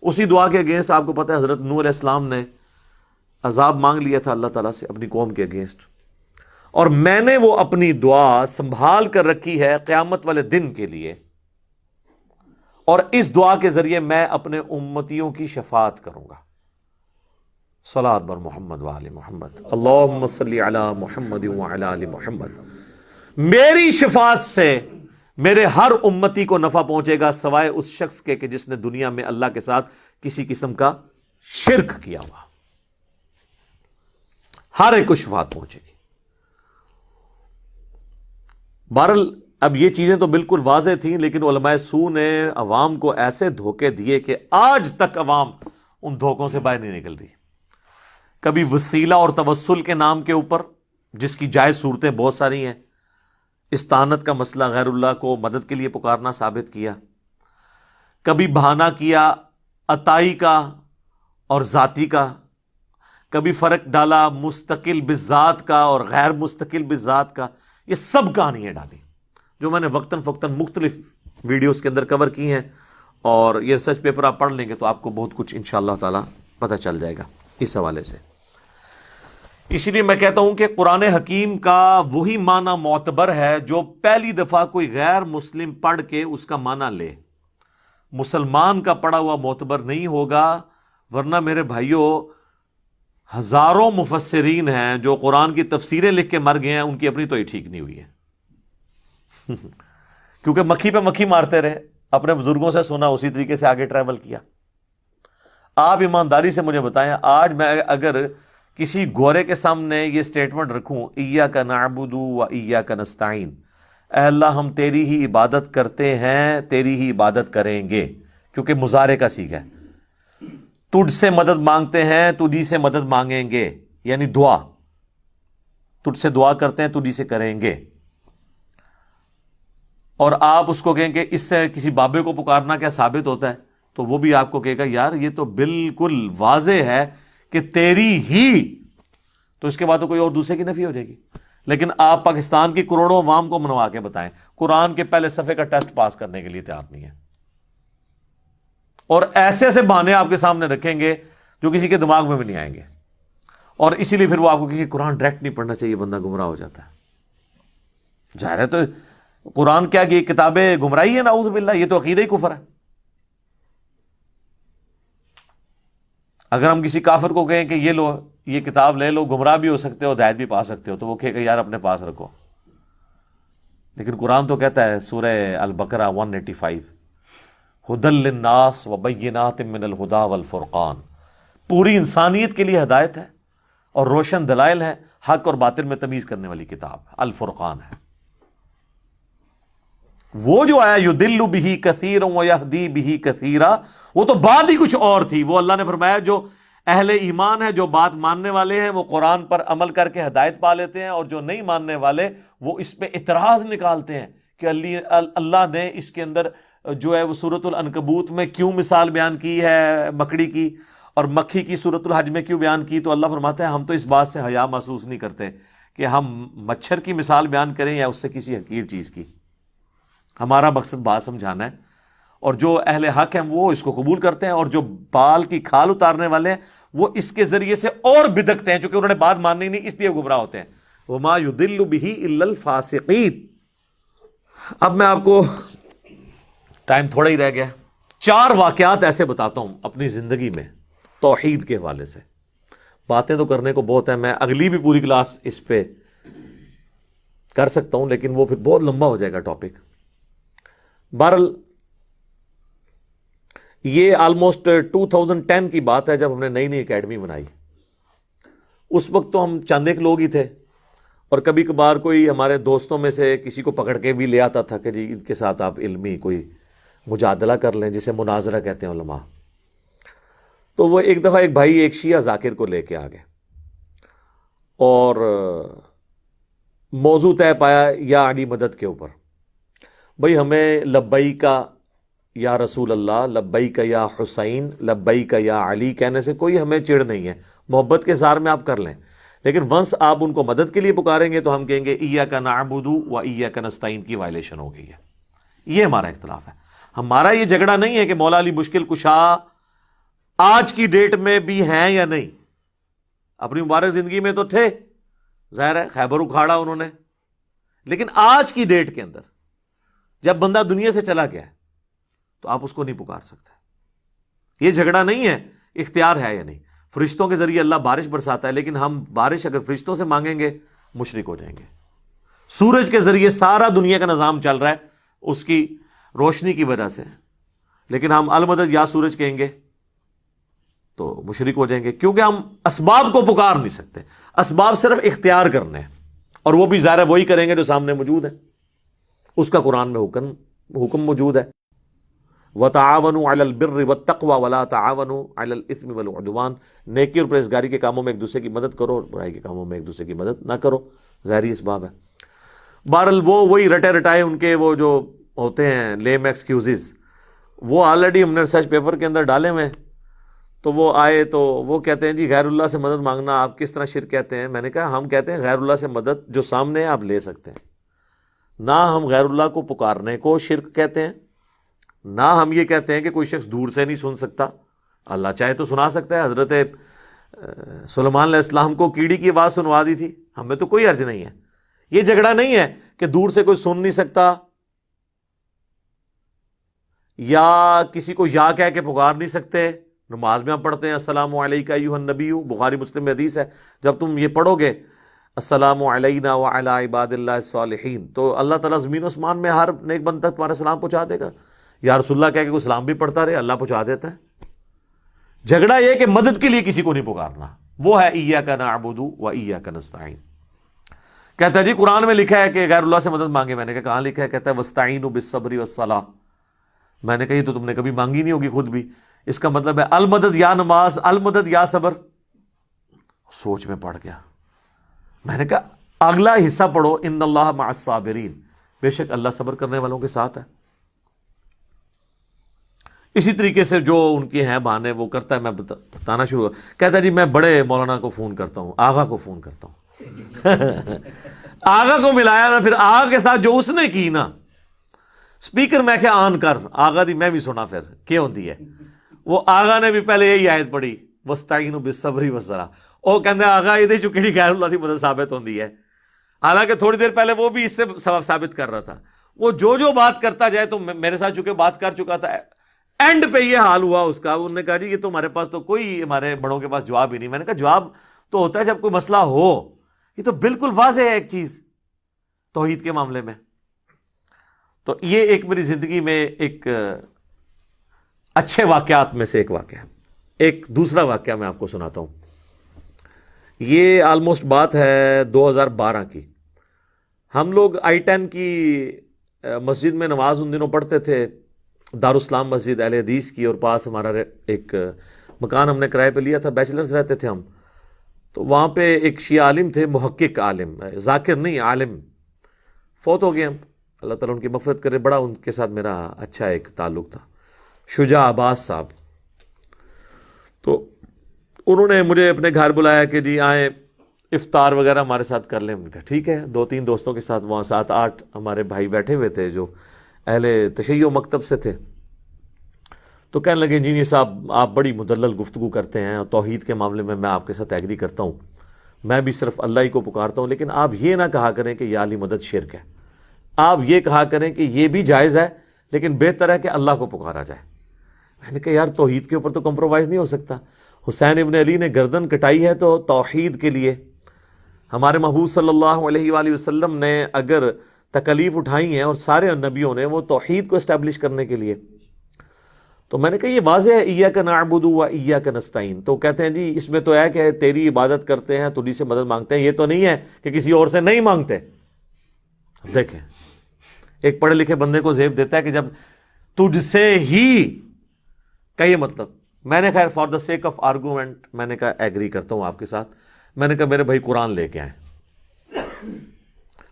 اسی دعا کے اگینسٹ آپ کو پتہ ہے حضرت نوح علیہ السلام نے عذاب مانگ لیا تھا اللہ تعالیٰ سے اپنی قوم کے اگینسٹ، اور میں نے وہ اپنی دعا سنبھال کر رکھی ہے قیامت والے دن کے لیے، اور اس دعا کے ذریعے میں اپنے امتیوں کی شفاعت کروں گا۔ صلاۃ بر محمد وآل محمد، اللہم صلی علی محمد وعلی آل محمد۔ میری شفاعت سے میرے ہر امتی کو نفع پہنچے گا سوائے اس شخص کے کہ جس نے دنیا میں اللہ کے ساتھ کسی قسم کا شرک کیا ہوا، ہر ایک کو شفاعت پہنچے گی۔ بہرحال اب یہ چیزیں تو بالکل واضح تھیں، لیکن علماء سو نے عوام کو ایسے دھوکے دیے کہ آج تک عوام ان دھوکوں سے باہر نہیں نکل رہی۔ کبھی وسیلہ اور توسل کے نام کے اوپر، جس کی جائز صورتیں بہت ساری ہیں، استعانت کا مسئلہ غیر اللہ کو مدد کے لیے پکارنا ثابت کیا، کبھی بہانہ کیا عطائی کا اور ذاتی کا، کبھی فرق ڈالا مستقل بذات کا اور غیر مستقل بذات کا، یہ سب کہانیاں ڈالی جو میں نے وقتاً فوقتاً مختلف ویڈیوز کے اندر کور کی ہیں، اور یہ ریسرچ پیپر آپ پڑھ لیں گے تو آپ کو بہت کچھ انشاءاللہ تعالی پتہ چل جائے گا اس حوالے سے۔ اسی لیے میں کہتا ہوں کہ قرآن حکیم کا وہی معنی معتبر ہے جو پہلی دفعہ کوئی غیر مسلم پڑھ کے اس کا معنی لے، مسلمان کا پڑھا ہوا معتبر نہیں ہوگا، ورنہ میرے بھائیوں ہزاروں مفسرین ہیں جو قرآن کی تفسیریں لکھ کے مر گئے ہیں، ان کی اپنی تو ہی ٹھیک نہیں ہوئی ہے کیونکہ مکھی پہ مکھی مارتے رہے، اپنے بزرگوں سے سنا اسی طریقے سے آگے ٹریول کیا۔ آپ ایمانداری سے مجھے بتائیں، آج میں اگر کسی گورے کے سامنے یہ سٹیٹمنٹ رکھوں ایاک نعبد و ایاک نستعین، اے اللہ ہم تیری ہی عبادت کرتے ہیں، تیری ہی عبادت کریں گے، کیونکہ مضارع کا صیغہ ہے، تجھ سے مدد مانگتے ہیں تجھی سے مدد مانگیں گے، یعنی دعا، تجھ سے دعا کرتے ہیں تجھی سے کریں گے، اور آپ اس کو کہیں کہ اس سے کسی بابے کو پکارنا کیا ثابت ہوتا ہے، تو وہ بھی آپ کو کہے گا یار یہ تو بالکل واضح ہے کہ تیری ہی، تو اس کے بعد تو کوئی اور دوسرے کی نفی ہو جائے گی۔ لیکن آپ پاکستان کی کروڑوں عوام کو منوا کے بتائیں، قرآن کے پہلے صفحے کا ٹیسٹ پاس کرنے کے لیے تیار نہیں ہے، اور ایسے ایسے بہانے آپ کے سامنے رکھیں گے جو کسی کے دماغ میں بھی نہیں آئیں گے، اور اسی لیے پھر وہ آپ کو کہ قرآن ڈائریکٹ نہیں پڑھنا چاہیے، بندہ گمراہ ہو جاتا ہے۔ ظاہر ہے تو قرآن کیا کہ کتابیں گمراہی ہے، نعوذ باللہ، یہ تو عقیدہ ہی کفر ہے۔ اگر ہم کسی کافر کو کہیں کہ یہ لو یہ کتاب لے لو، گمراہ بھی ہو سکتے ہو ہدایت بھی پا سکتے ہو، تو وہ کہے گا یار اپنے پاس رکھو۔ لیکن قرآن تو کہتا ہے سورہ البقرہ 185، ھدی للناس وبینات من الہدی والفرقان، پوری انسانیت کے لیے ہدایت ہے اور روشن دلائل ہے، حق اور باطل میں تمیز کرنے والی کتاب الفرقان ہے۔ وہ جو آیا یضل بہ کثیرا ویہدی بہ کثیرا، وہ تو بات ہی کچھ اور تھی۔ وہ اللہ نے فرمایا جو اہل ایمان ہے، جو بات ماننے والے ہیں، وہ قرآن پر عمل کر کے ہدایت پا لیتے ہیں، اور جو نہیں ماننے والے وہ اس پہ اعتراض نکالتے ہیں کہ اللہ نے اس کے اندر جو ہے وہ سورۃ العنکبوت میں کیوں مثال بیان کی ہے مکڑی کی، اور مکھی کی سورۃ الحج میں کیوں بیان کی۔ تو اللہ فرماتا ہے ہم تو اس بات سے حیا محسوس نہیں کرتے کہ ہم مچھر کی مثال بیان کریں یا اس سے کسی حقیر چیز کی، ہمارا مقصد بات سمجھانا ہے، اور جو اہل حق ہیں وہ اس کو قبول کرتے ہیں، اور جو بال کی کھال اتارنے والے ہیں وہ اس کے ذریعے سے اور بدکتے ہیں، چونکہ انہوں نے بات ماننی نہیں، اس لیے گمراہ ہوتے ہیں۔ وما يضل به الا الفاسقین۔ اب میں آپ کو، ٹائم تھوڑا ہی رہ گیا، 4 واقعات ایسے بتاتا ہوں اپنی زندگی میں توحید کے حوالے سے. باتیں تو کرنے کو بہت ہیں، میں اگلی بھی پوری کلاس اس پہ کر سکتا ہوں، لیکن وہ پھر بہت لمبا ہو جائے گا ٹاپک. بہرحال یہ آلموسٹ 2010 کی بات ہے، جب ہم نے نئی نئی اکیڈمی بنائی. اس وقت تو ہم چند ایک لوگ ہی تھے، اور کبھی کبھار کوئی ہمارے دوستوں میں سے کسی کو پکڑ کے بھی لے آتا تھا کہ جی ان کے ساتھ آپ علمی کوئی مجادلہ کر لیں، جسے مناظرہ کہتے ہیں علماء. تو وہ ایک دفعہ ایک بھائی ایک شیعہ ذاکر کو لے کے آ گئے اور موضوع طے پایا یا علی مدد کے اوپر. بھئی ہمیں لبیک یا رسول اللہ، لبیک یا حسین، لبیک یا علی کہنے سے کوئی ہمیں چڑ نہیں ہے، محبت کے اظہار میں آپ کر لیں، لیکن ونس آپ ان کو مدد کے لیے پکاریں گے تو ہم کہیں گے ایاک نعبد و ایاک نستعین کی وائلیشن ہو گئی ہے. یہ ہمارا اختلاف ہے. ہمارا یہ جھگڑا نہیں ہے کہ مولا علی مشکل کشا آج کی ڈیٹ میں بھی ہیں یا نہیں. اپنی مبارک زندگی میں تو تھے، ظاہر ہے خیبر اکھاڑا انہوں نے، لیکن آج کی ڈیٹ کے اندر جب بندہ دنیا سے چلا گیا ہے تو آپ اس کو نہیں پکار سکتے. یہ جھگڑا نہیں ہے اختیار ہے یا نہیں. فرشتوں کے ذریعے اللہ بارش برساتا ہے، لیکن ہم بارش اگر فرشتوں سے مانگیں گے مشرک ہو جائیں گے. سورج کے ذریعے سارا دنیا کا نظام چل رہا ہے اس کی روشنی کی وجہ سے، لیکن ہم المدد یا سورج کہیں گے تو مشرک ہو جائیں گے، کیونکہ ہم اسباب کو پکار نہیں سکتے. اسباب صرف اختیار کرنے ہیں، اور وہ بھی ظاہر وہی کریں گے جو سامنے موجود ہے. اس کا قرآن میں حکم موجود ہے، وَتَعَاوَنُوا عَلَى الْبِرِّ وَالتَّقْوَى وَلَا تَعَاوَنُوا عَلَى الْإِثْمِ وَالْعُدْوَانِ. نیکی اور پرہیزگاری کے کاموں میں ایک دوسرے کی مدد کرو، اور برائی کے کاموں میں ایک دوسرے کی مدد نہ کرو. ظاہری اسباب ہے. بہرحال وہی رٹے رٹائے ان کے وہ جو ہوتے ہیں لیم ایکسکیوزز، وہ آلریڈی ہم نے ریسرچ پیپر کے اندر ڈالے ہوئے ہیں. تو وہ آئے تو وہ کہتے ہیں جی غیر اللہ سے مدد مانگنا آپ کس طرح شرک کہتے ہیں. میں نے کہا ہم کہتے ہیں غیر اللہ سے مدد جو سامنے ہے آپ لے سکتے ہیں، نہ ہم غیر اللہ کو پکارنے کو شرک کہتے ہیں، نہ ہم یہ کہتے ہیں کہ کوئی شخص دور سے نہیں سن سکتا، اللہ چاہے تو سنا سکتا ہے. حضرت سلیمان علیہ السلام کو کیڑی کی آواز سنوا دی تھی، ہمیں تو کوئی حرج نہیں ہے. یہ جھگڑا نہیں ہے کہ دور سے کوئی سن نہیں سکتا یا کسی کو یا کہہ کے پکار نہیں سکتے. نماز میں ہم پڑھتے ہیں السلام علیکہ ایھا النبی، بخاری مسلم میں حدیث ہے، جب تم یہ پڑھو گے السلام علینا وعلی عباد اللہ الصالحین، تو اللہ تعالیٰ زمین و اسمان میں ہر نیک بندہ تک تمہارا سلام پہنچا دے گا. یا رسول اللہ کہہ کے کوئی سلام بھی پڑھتا رہے، اللہ پہنچا دیتا ہے. جھگڑا یہ کہ مدد کے لیے کسی کو نہیں پکارنا، وہ ہے ایاک نعبد و ایاک نستعین. کہتا ہے جی قرآن میں لکھا ہے کہ غیر اللہ سے مدد مانگے. میں نے کہا کہاں لکھا ہے؟ کہتا ہے واستعینوا بالصبر والصلاۃ. میں نے کہا یہ تو تم نے کبھی مانگی نہیں ہوگی خود بھی. اس کا مطلب ہے المدد یا نماز، المدد یا صبر. سوچ میں پڑ گیا. میں نے کہا اگلا حصہ پڑھو، ان اللہ مع الصابرین، بے شک اللہ صبر کرنے والوں کے ساتھ ہے. اسی طریقے سے جو ان کے ہیں بہانے وہ کرتا ہے. میں بتانا شروع کہتا ہے جی میں بڑے مولانا کو فون کرتا ہوں، آغا کو فون کرتا ہوں. آغا کو ملایا نا، پھر آغا کے ساتھ جو اس نے کی نا سپیکر میں کیا آن کر آغا دی میں بھی سنا پھر کیا ہوتی ہے. وہ آغا نے بھی پہلے یہی آیت پڑھی واستعینوا بالصبر والصلاۃ. وہ کہتے ہیں آغا یہ جو کہڑی غیر اللہ کی مدد ثابت ہوتی ہے، حالانکہ تھوڑی دیر پہلے وہ بھی اس سے سبب ثابت کر رہا تھا. وہ جو بات کرتا جائے، تو میرے ساتھ چونکہ بات کر چکا تھا، اینڈ پہ یہ حال ہوا اس کا. انہوں نے کہا جی یہ تو ہمارے پاس تو کوئی، ہمارے بڑوں کے پاس جواب ہی نہیں. میں نے کہا جواب تو ہوتا ہے جب کوئی مسئلہ ہو. یہ تو بالکل واضح ہے ایک چیز توحید کے معاملے میں. تو یہ ایک میری زندگی میں ایک اچھے واقعات میں سے ایک واقعہ. ایک دوسرا واقعہ میں آپ کو سناتا ہوں. یہ آلموسٹ بات ہے 2012 کی. ہم لوگ I-10 کی مسجد میں نماز ان دنوں پڑھتے تھے، دارالاسلام مسجد اہل حدیث کی، اور پاس ہمارا ایک مکان ہم نے کرائے پہ لیا تھا، بیچلرز رہتے تھے ہم. تو وہاں پہ ایک شیعہ عالم تھے، محقق عالم، ذاکر نہیں عالم، فوت ہو گئے ہم، اللہ تعالیٰ ان کی مغفرت کرے. بڑا ان کے ساتھ میرا اچھا ایک تعلق تھا، شجاع عباس صاحب. تو انہوں نے مجھے اپنے گھر بلایا کہ جی آئیں افطار وغیرہ ہمارے ساتھ کر لیں. میں نے کہا ٹھیک ہے. 2-3 دوستوں کے ساتھ وہاں 7-8 ہمارے بھائی بیٹھے ہوئے تھے جو اہل تشیع مکتب سے تھے. تو کہنے لگے انجینئر صاحب آپ بڑی مدلل گفتگو کرتے ہیں، اور توحید کے معاملے میں آپ کے ساتھ ایگری کرتا ہوں، میں بھی صرف اللہ ہی کو پکارتا ہوں، لیکن آپ یہ نہ کہا کریں کہ یا علی مدد شرک ہے. آپ یہ کہا کریں کہ یہ بھی جائز ہے، لیکن بہتر ہے کہ اللہ کو پکارا جائے. میں نے کہا یار توحید کے اوپر تو کمپرومائز نہیں ہو سکتا. حسین ابن علی نے گردن کٹائی ہے تو توحید کے لیے. ہمارے محبوب صلی اللہ علیہ وآلہ وسلم نے اگر تکلیف اٹھائی ہیں اور سارے نبیوں نے وہ توحید کو اسٹیبلش کرنے کے لیے. تو میں نے کہا یہ واضح ہے ایاک نعبد و ایاک نستعین. تو کہتے ہیں جی اس میں تو ہے کہ تیری عبادت کرتے ہیں تجھی سے مدد مانگتے ہیں, یہ تو نہیں ہے کہ کسی اور سے نہیں مانگتے. دیکھیں ایک پڑھے لکھے بندے کو زیب دیتا ہے کہ جب تجھ سے ہی کا یہ مطلب. میں نے خیر for the sake of argument میں نے کہا ایگری کرتا ہوں آپ کے ساتھ. میں نے کہا میرے بھائی قرآن لے کے آئیں,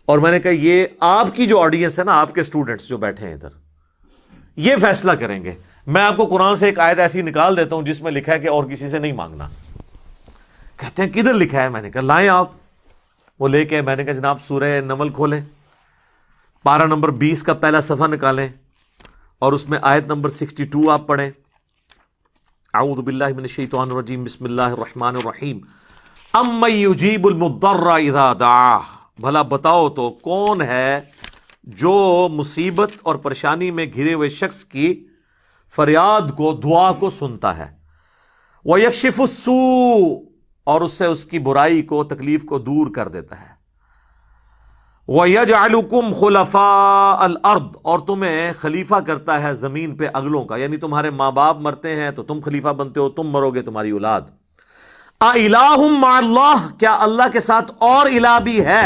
اور میں نے کہا یہ آپ کی جو آڈینس ہے نا, آپ کے اسٹوڈنٹس جو بیٹھے ہیں ادھر, یہ فیصلہ کریں گے. میں آپ کو قرآن سے ایک آیت ایسی نکال دیتا ہوں جس میں لکھا ہے کہ اور کسی سے نہیں مانگنا. کہتے ہیں کدھر لکھا ہے؟ میں نے کہا لائیں آپ. وہ لے کے میں نے کہا جناب سورہ نمل کھولیں, پارہ نمبر 20 کا پہلا صفحہ نکالیں اور اس میں آیت نمبر 62 آپ پڑھیں. اعوذ باللہ من الشیطان الرجیم بسم اللہ الرحمن الرحیم. امن یجیب المضطر اذا دعاہ. بھلا بتاؤ تو کون ہے جو مصیبت اور پریشانی میں گھرے ہوئے شخص کی فریاد کو, دعا کو سنتا ہے. وَيَكْشِفُ السُّوءَ, اور اس سے اس کی برائی کو, تکلیف کو دور کر دیتا ہے. وَيَجْعَلُكُمْ خُلَفَاءَ الْأَرْضِ, اور تمہیں خلیفہ کرتا ہے زمین پہ اگلوں کا. یعنی تمہارے ماں باپ مرتے ہیں تو تم خلیفہ بنتے ہو, تم مرو گے تمہاری اولاد. اِلَٰهٌ مَعَ اللَّهِ, کیا اللہ کے ساتھ اور الہ بھی ہے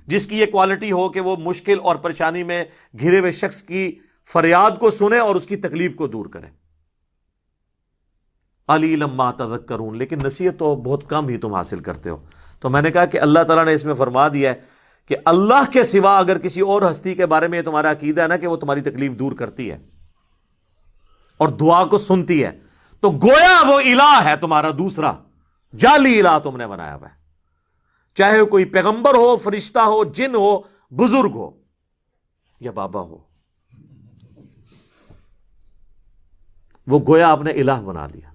جس کی یہ کوالٹی ہو کہ وہ مشکل اور پریشانی میں گھرے ہوئے شخص کی فریاد کو سنے اور اس کی تکلیف کو دور کرے. قَلِيلًا مَا تَذَكَّرُونَ, لیکن نصیحت تو بہت کم ہی تم حاصل کرتے ہو. تو میں نے کہا کہ اللہ تعالیٰ نے اس میں فرما دیا ہے کہ اللہ کے سوا اگر کسی اور ہستی کے بارے میں یہ تمہارا عقیدہ ہے نا کہ وہ تمہاری تکلیف دور کرتی ہے اور دعا کو سنتی ہے, تو گویا وہ الہ ہے تمہارا دوسرا, جعلی الہ تم نے بنایا ہوا ہے. چاہے کوئی پیغمبر ہو, فرشتہ ہو, جن ہو, بزرگ ہو یا بابا ہو, وہ گویا آپ نے الہ بنا لیا.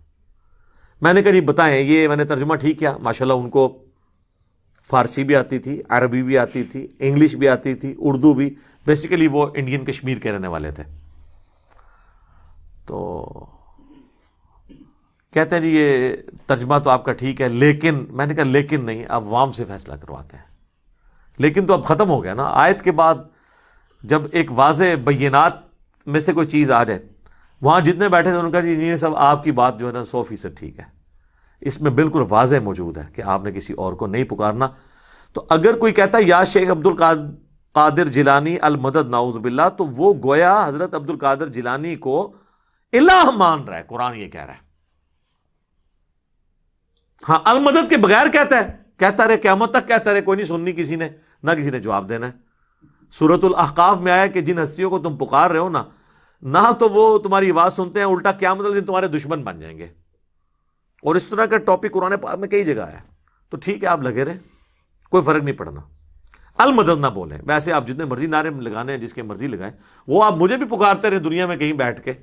میں نے کہا جی بتائیں, یہ میں نے ترجمہ ٹھیک کیا. ماشاءاللہ ان کو فارسی بھی آتی تھی, عربی بھی آتی تھی, انگلش بھی آتی تھی, اردو بھی. بیسیکلی وہ انڈین کشمیر کے رہنے والے تھے. تو کہتے ہیں جی یہ ترجمہ تو آپ کا ٹھیک ہے, لیکن میں نے کہا لیکن نہیں, آپ عوام سے فیصلہ کرواتے ہیں. لیکن تو اب ختم ہو گیا نا. آیت کے بعد جب ایک واضح بینات میں سے کوئی چیز آ جائے, وہاں جتنے بیٹھے تھے ان کا جی یہ سب آپ کی بات جو ہے نا 100% ٹھیک ہے. اس میں بالکل واضح موجود ہے کہ آپ نے کسی اور کو نہیں پکارنا. تو اگر کوئی کہتا ہے یا شیخ عبد القادر جیلانی المدد نعوذ باللہ, تو وہ گویا حضرت عبد القادر جیلانی کو الہ مان رہا ہے. قرآن یہ کہہ رہا ہے. ہاں المدد کے بغیر کہتا رہے قیامت تک کہتا رہے, کوئی نہیں سننی کسی نے, نہ کسی نے جواب دینا ہے. سورۃ الاحقاف میں آیا کہ جن ہستیوں کو تم پکار رہے ہو نا, نہ تو وہ تمہاری آواز سنتے ہیں, الٹا قیامت والے دن تمہارے دشمن بن جائیں گے. اور اس طرح کا ٹاپک قرآن پاک میں کئی جگہ ہے. تو ٹھیک ہے آپ لگے رہے, کوئی فرق نہیں پڑنا. المدد نہ بولیں. ویسے آپ جتنے مرضی نعرے لگانے ہیں, جس کے مرضی لگائیں, وہ آپ مجھے بھی پکارتے رہے دنیا میں کہیں بیٹھ کے,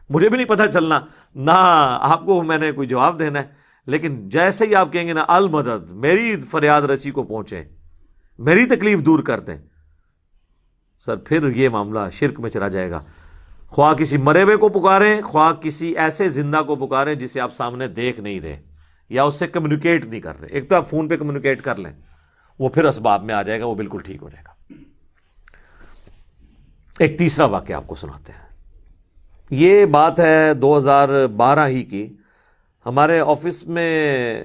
مجھے بھی نہیں پتہ چلنا, نہ آپ کو میں نے کوئی جواب دینا ہے. لیکن جیسے ہی آپ کہیں گے نا المدد, میری فریاد رسی کو پہنچے, میری تکلیف دور کر دیں, سر پھر یہ معاملہ شرک میں چلا جائے گا. خواہ کسی مرے ہوئے کو پکاریں, خواہ کسی ایسے زندہ کو پکاریں جسے آپ سامنے دیکھ نہیں رہے یا اس سے کمیونیکیٹ نہیں کر رہے. ایک تو آپ فون پہ کمیونیکیٹ کر لیں, وہ پھر اسباب میں آ جائے گا, وہ بالکل ٹھیک ہو جائے گا. ایک تیسرا واقعہ آپ کو سناتے ہیں. یہ بات ہے 2012 ہی کی. ہمارے آفس میں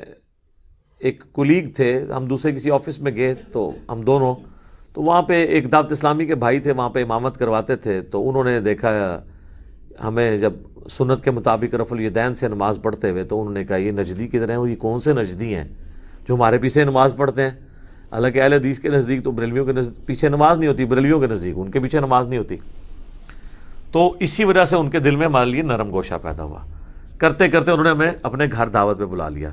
ایک کولیگ تھے, ہم دوسرے کسی آفس میں گئے تو ہم دونوں, تو وہاں پہ ایک دعوت اسلامی کے بھائی تھے, وہاں پہ امامت کرواتے تھے. تو انہوں نے دیکھا ہمیں جب سنت کے مطابق رفع الیدین سے نماز پڑھتے ہوئے, تو انہوں نے کہا یہ نجدی کدھر ہیں, یہ کون سے نجدی ہیں جو ہمارے پیچھے نماز پڑھتے ہیں. حالانکہ اہل حدیث کے نزدیک تو بریلویوں کے پیچھے نماز نہیں ہوتی, بریلویوں کے نزدیک ان کے پیچھے نماز نہیں ہوتی. تو اسی وجہ سے ان کے دل میں ہمارے لیے نرم گوشہ پیدا ہوا. کرتے کرتے انہوں نے ہمیں اپنے گھر دعوت پہ بلا لیا,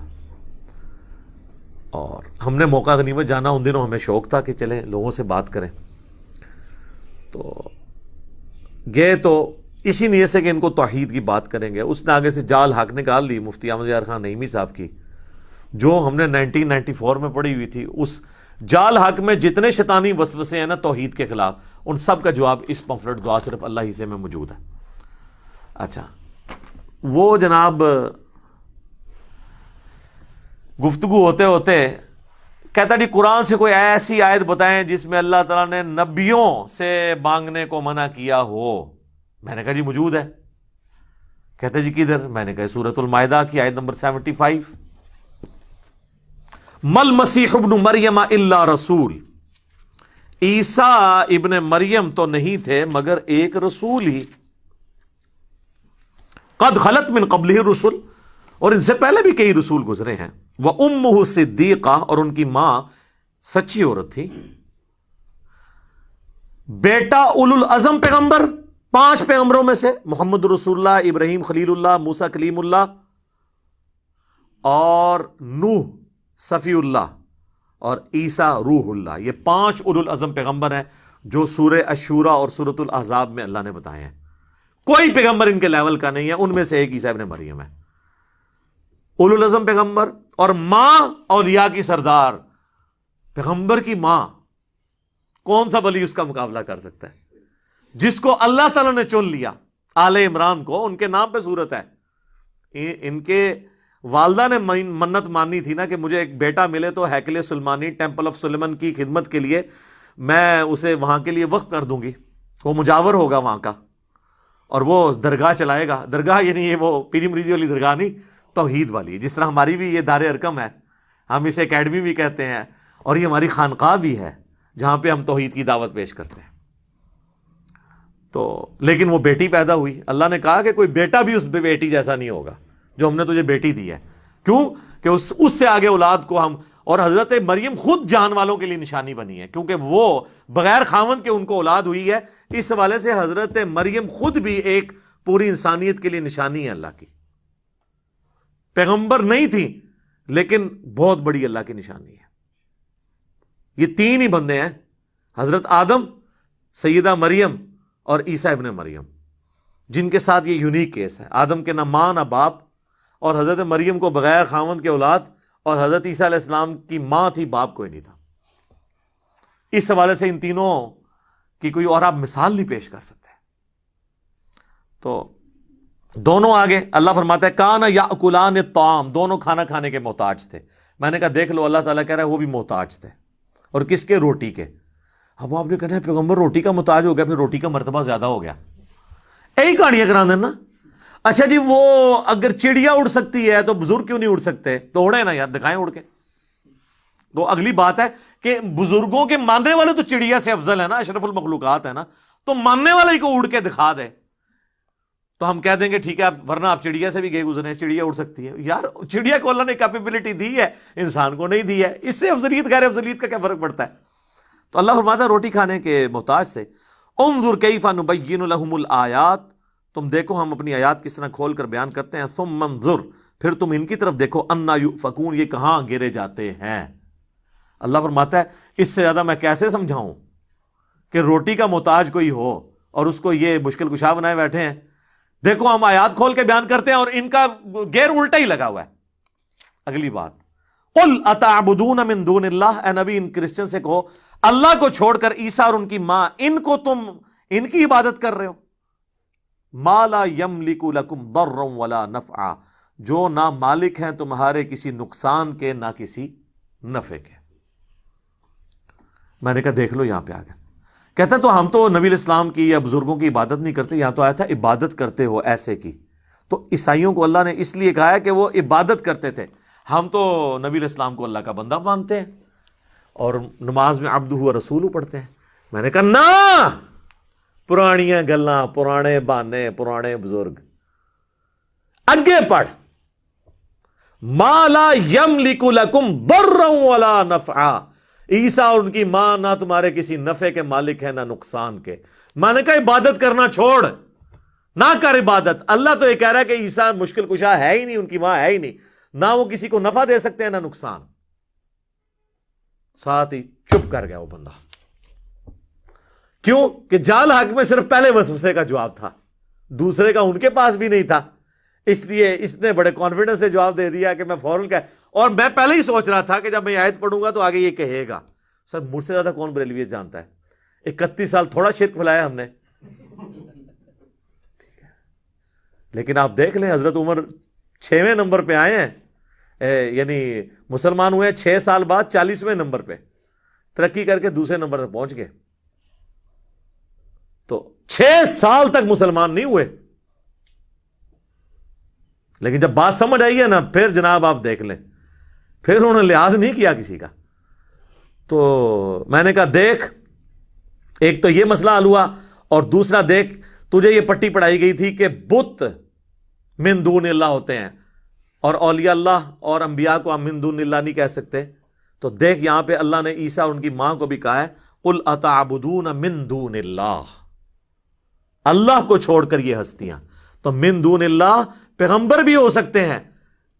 اور ہم نے موقع غنیمت جانا. ان دنوں ہمیں شوق تھا کہ چلیں لوگوں سے بات کریں. تو گئے تو اسی نیت سے کہ ان کو توحید کی بات کریں گے. اس نے آگے سے جال حق نکال لی مفتی احمد یار خان نعیمی صاحب کی, جو ہم نے 1994 میں پڑھی ہوئی تھی. اس جال حق میں جتنے شیطانی وسوسے ہیں نا توحید کے خلاف, ان سب کا جواب اس پمفلٹ دعا صرف اللہ ہی سے میں موجود ہے. اچھا, وہ جناب گفتگو ہوتے ہوتے کہتا جی قرآن سے کوئی ایسی آیت بتائیں جس میں اللہ تعالیٰ نے نبیوں سے مانگنے کو منع کیا ہو. میں نے کہا جی موجود ہے. کہتا جی کدھر؟ میں نے کہا سورۃ المائدہ کی آیت نمبر 75. مل مسیح ابن مریم الا رسول، عیسیٰ ابن مریم تو نہیں تھے مگر ایک رسول ہی. قد خلت من قبلہ الرسل، اور ان سے پہلے بھی کئی رسول گزرے ہیں. وَأُمُّهُ صِدِّیقَہ، اور ان کی ماں سچی عورت تھی. بیٹا اولو العزم پیغمبر، 5 پیغمبروں میں سے محمد رسول اللہ، ابراہیم خلیل اللہ، موسیٰ کلیم اللہ اور نوح صفی اللہ اور عیسیٰ روح اللہ. یہ 5 اولو العزم پیغمبر ہیں جو سورہ الشورى اور سورۃ الاحزاب میں اللہ نے بتائے ہیں. کوئی پیغمبر ان کے لیول کا نہیں ہے. ان میں سے ایک عیسیٰ ابن مریم ہے. اولو العزم پیغمبر اور ماں اولیاء کی سردار، پیغمبر کی ماں. کون سا ولی اس کا مقابلہ کر سکتا ہے؟ جس کو اللہ تعالیٰ نے چن لیا، آل عمران کو، ان کے نام پہ صورت ہے. ان کے والدہ نے منت مانی تھی نا کہ مجھے ایک بیٹا ملے تو ہیکل سلمانی، ٹیمپل آف سلیمان کی خدمت کے لیے میں اسے وہاں کے لیے وقف کر دوں گی، وہ مجاور ہوگا وہاں کا اور وہ درگاہ چلائے گا. درگاہ یعنی یہ وہ پیری مریدی والی درگاہ نہیں، توحید والی. جس طرح ہماری بھی یہ دار ارکم ہے، ہم اسے اکیڈمی بھی کہتے ہیں، اور یہ ہماری خانقاہ بھی ہے جہاں پہ ہم توحید کی دعوت پیش کرتے ہیں. تو لیکن وہ بیٹی پیدا ہوئی. اللہ نے کہا کہ کوئی بیٹا بھی اس بیٹی جیسا نہیں ہوگا جو ہم نے تجھے بیٹی دی ہے. کیوں کہ اس سے آگے اولاد کو ہم، اور حضرت مریم خود جان والوں کے لیے نشانی بنی ہے کیونکہ وہ بغیر خاوند کے ان کو اولاد ہوئی ہے. اس حوالے سے حضرت مریم خود بھی ایک پوری انسانیت کے لیے نشانی ہے اللہ کی. پیغمبر نہیں تھی لیکن بہت بڑی اللہ کی نشانی ہے. یہ 3 ہی بندے ہیں، حضرت آدم، سیدہ مریم اور عیسیٰ ابن مریم، جن کے ساتھ یہ یونیک کیس ہے. آدم کے نہ ماں نہ باپ، اور حضرت مریم کو بغیر خاوند کے اولاد، اور حضرت عیسیٰ علیہ السلام کی ماں تھی، باپ کوئی نہیں تھا. اس حوالے سے ان تینوں کی کوئی اور آپ مثال نہیں پیش کر سکتے. تو دونوں آگے اللہ فرماتا ہے کان یاکلان الطعام، دونوں کھانا کھانے کے محتاج تھے. میں نے کہا دیکھ لو، اللہ تعالیٰ کہہ رہا ہے وہ بھی محتاج تھے. اور کس کے؟ روٹی کے. اب آپ نے کہنا ہے پیغمبر روٹی کا محتاج ہو گیا، پھر روٹی کا مرتبہ زیادہ ہو گیا. یہی کہانیاں کرا دینا. اچھا جی، وہ اگر چڑیا اڑ سکتی ہے تو بزرگ کیوں نہیں اڑ سکتے؟ تو اڑے نا یار، دکھائیں اڑ کے. تو اگلی بات ہے کہ بزرگوں کے ماننے والے تو چڑیا سے افضل ہے نا، اشرف المخلوقات ہے نا، تو ماننے والے کو اڑ کے دکھا دے تو ہم کہہ دیں گے ٹھیک ہے، ورنہ آپ چڑیا سے بھی گئے گزرے ہیں، چڑیا اڑ سکتی ہے. یار چڑیا کو اللہ نے کیپیبلٹی دی ہے، انسان کو نہیں دی ہے. اس سے افضلیت غیر افضلیت کا کیا فرق پڑتا ہے؟ تو اللہ فرماتا ہے روٹی کھانے کے محتاج سے. انظر کیف نبین لہم الآیات، تم دیکھو ہم اپنی آیات کس طرح کھول کر بیان کرتے ہیں. ثم انظر، پھر تم ان کی طرف دیکھو، انا یؤفکون، یہ کہاں گرے جاتے ہیں. اللہ فرماتا ہے اس سے زیادہ میں کیسے سمجھاؤں کہ روٹی کا محتاج کوئی ہو اور اس کو یہ مشکل کشا بنائے بیٹھے ہیں. دیکھو ہم آیات کھول کے بیان کرتے ہیں اور ان کا گیر الٹا ہی لگا ہوا ہے. اگلی بات، قل اتعبدون من دون اللہ، اے نبی ان کرسچن سے کہو اللہ کو چھوڑ کر عیسیٰ اور ان کی ماں، ان کو تم ان کی عبادت کر رہے ہو. ما لا یملک لکم ضرا ولا نفعا، جو نہ مالک ہیں تمہارے کسی نقصان کے نہ کسی نفع کے. میں نے کہا دیکھ لو یہاں پہ آ گیا. کہتا تو ہم تو نبی الاسلام کی یا بزرگوں کی عبادت نہیں کرتے، یہاں تو آیا تھا عبادت کرتے ہو ایسے کی. تو عیسائیوں کو اللہ نے اس لیے کہا ہے کہ وہ عبادت کرتے تھے. ہم تو نبی الاسلام کو اللہ کا بندہ مانتے ہیں اور نماز میں عبدہ و رسولہ پڑھتے ہیں. میں نے کہا نا، پرانیاں گلاں، پرانے بہانے، پرانے بزرگ. اگے پڑھ، ما لا یملک لکم ضرا ولا نفعا، عیسیٰ اور ان کی ماں نہ تمہارے کسی نفع کے مالک ہے نہ نقصان کے. میں نے کہا عبادت کرنا چھوڑ، نہ کر عبادت. اللہ تو یہ کہہ رہا ہے کہ عیسیٰ مشکل کشا ہے ہی نہیں، ان کی ماں ہے ہی نہیں، نہ وہ کسی کو نفع دے سکتے ہیں نہ نقصان. ساتھ ہی چپ کر گیا وہ بندہ. کیوں کہ جال حق میں صرف پہلے وسوسے کا جواب تھا، دوسرے کا ان کے پاس بھی نہیں تھا. اس لیے اس نے بڑے کانفیڈنس سے جواب دے دیا کہ میں فوراً کہا. اور میں پہلے ہی سوچ رہا تھا کہ جب میں آیت پڑھوں گا تو آگے یہ کہے گا. سر مجھ سے زیادہ کون بریلویت جانتا ہے؟ 31 سال تھوڑا شرک پھیلایا ہم نے. لیکن آپ دیکھ لیں حضرت عمر 6ویں نمبر پہ آئے ہیں، یعنی مسلمان ہوئے 6 سال بعد 40ویں نمبر پہ ترقی کر کے دوسرے نمبر پہ پہنچ گئے. تو 6 سال تک مسلمان نہیں ہوئے، لیکن جب بات سمجھ آئی ہے نا پھر جناب آپ دیکھ لیں، پھر انہوں نے لحاظ نہیں کیا کسی کا. تو میں نے کہا دیکھ، ایک تو یہ مسئلہ حل ہوا، اور دوسرا دیکھ تجھے یہ پٹی پڑھائی گئی تھی کہ بت من دون اللہ ہوتے ہیں اور اولیاء اللہ اور انبیاء کو ہم من دون اللہ نہیں کہہ سکتے. تو دیکھ یہاں پہ اللہ نے عیسیٰ اور ان کی ماں کو بھی کہا ہے قل اتعبدون من دون اللہ، اللہ کو چھوڑ کر یہ ہستیاں. تو من دون اللہ پیغمبر بھی ہو سکتے ہیں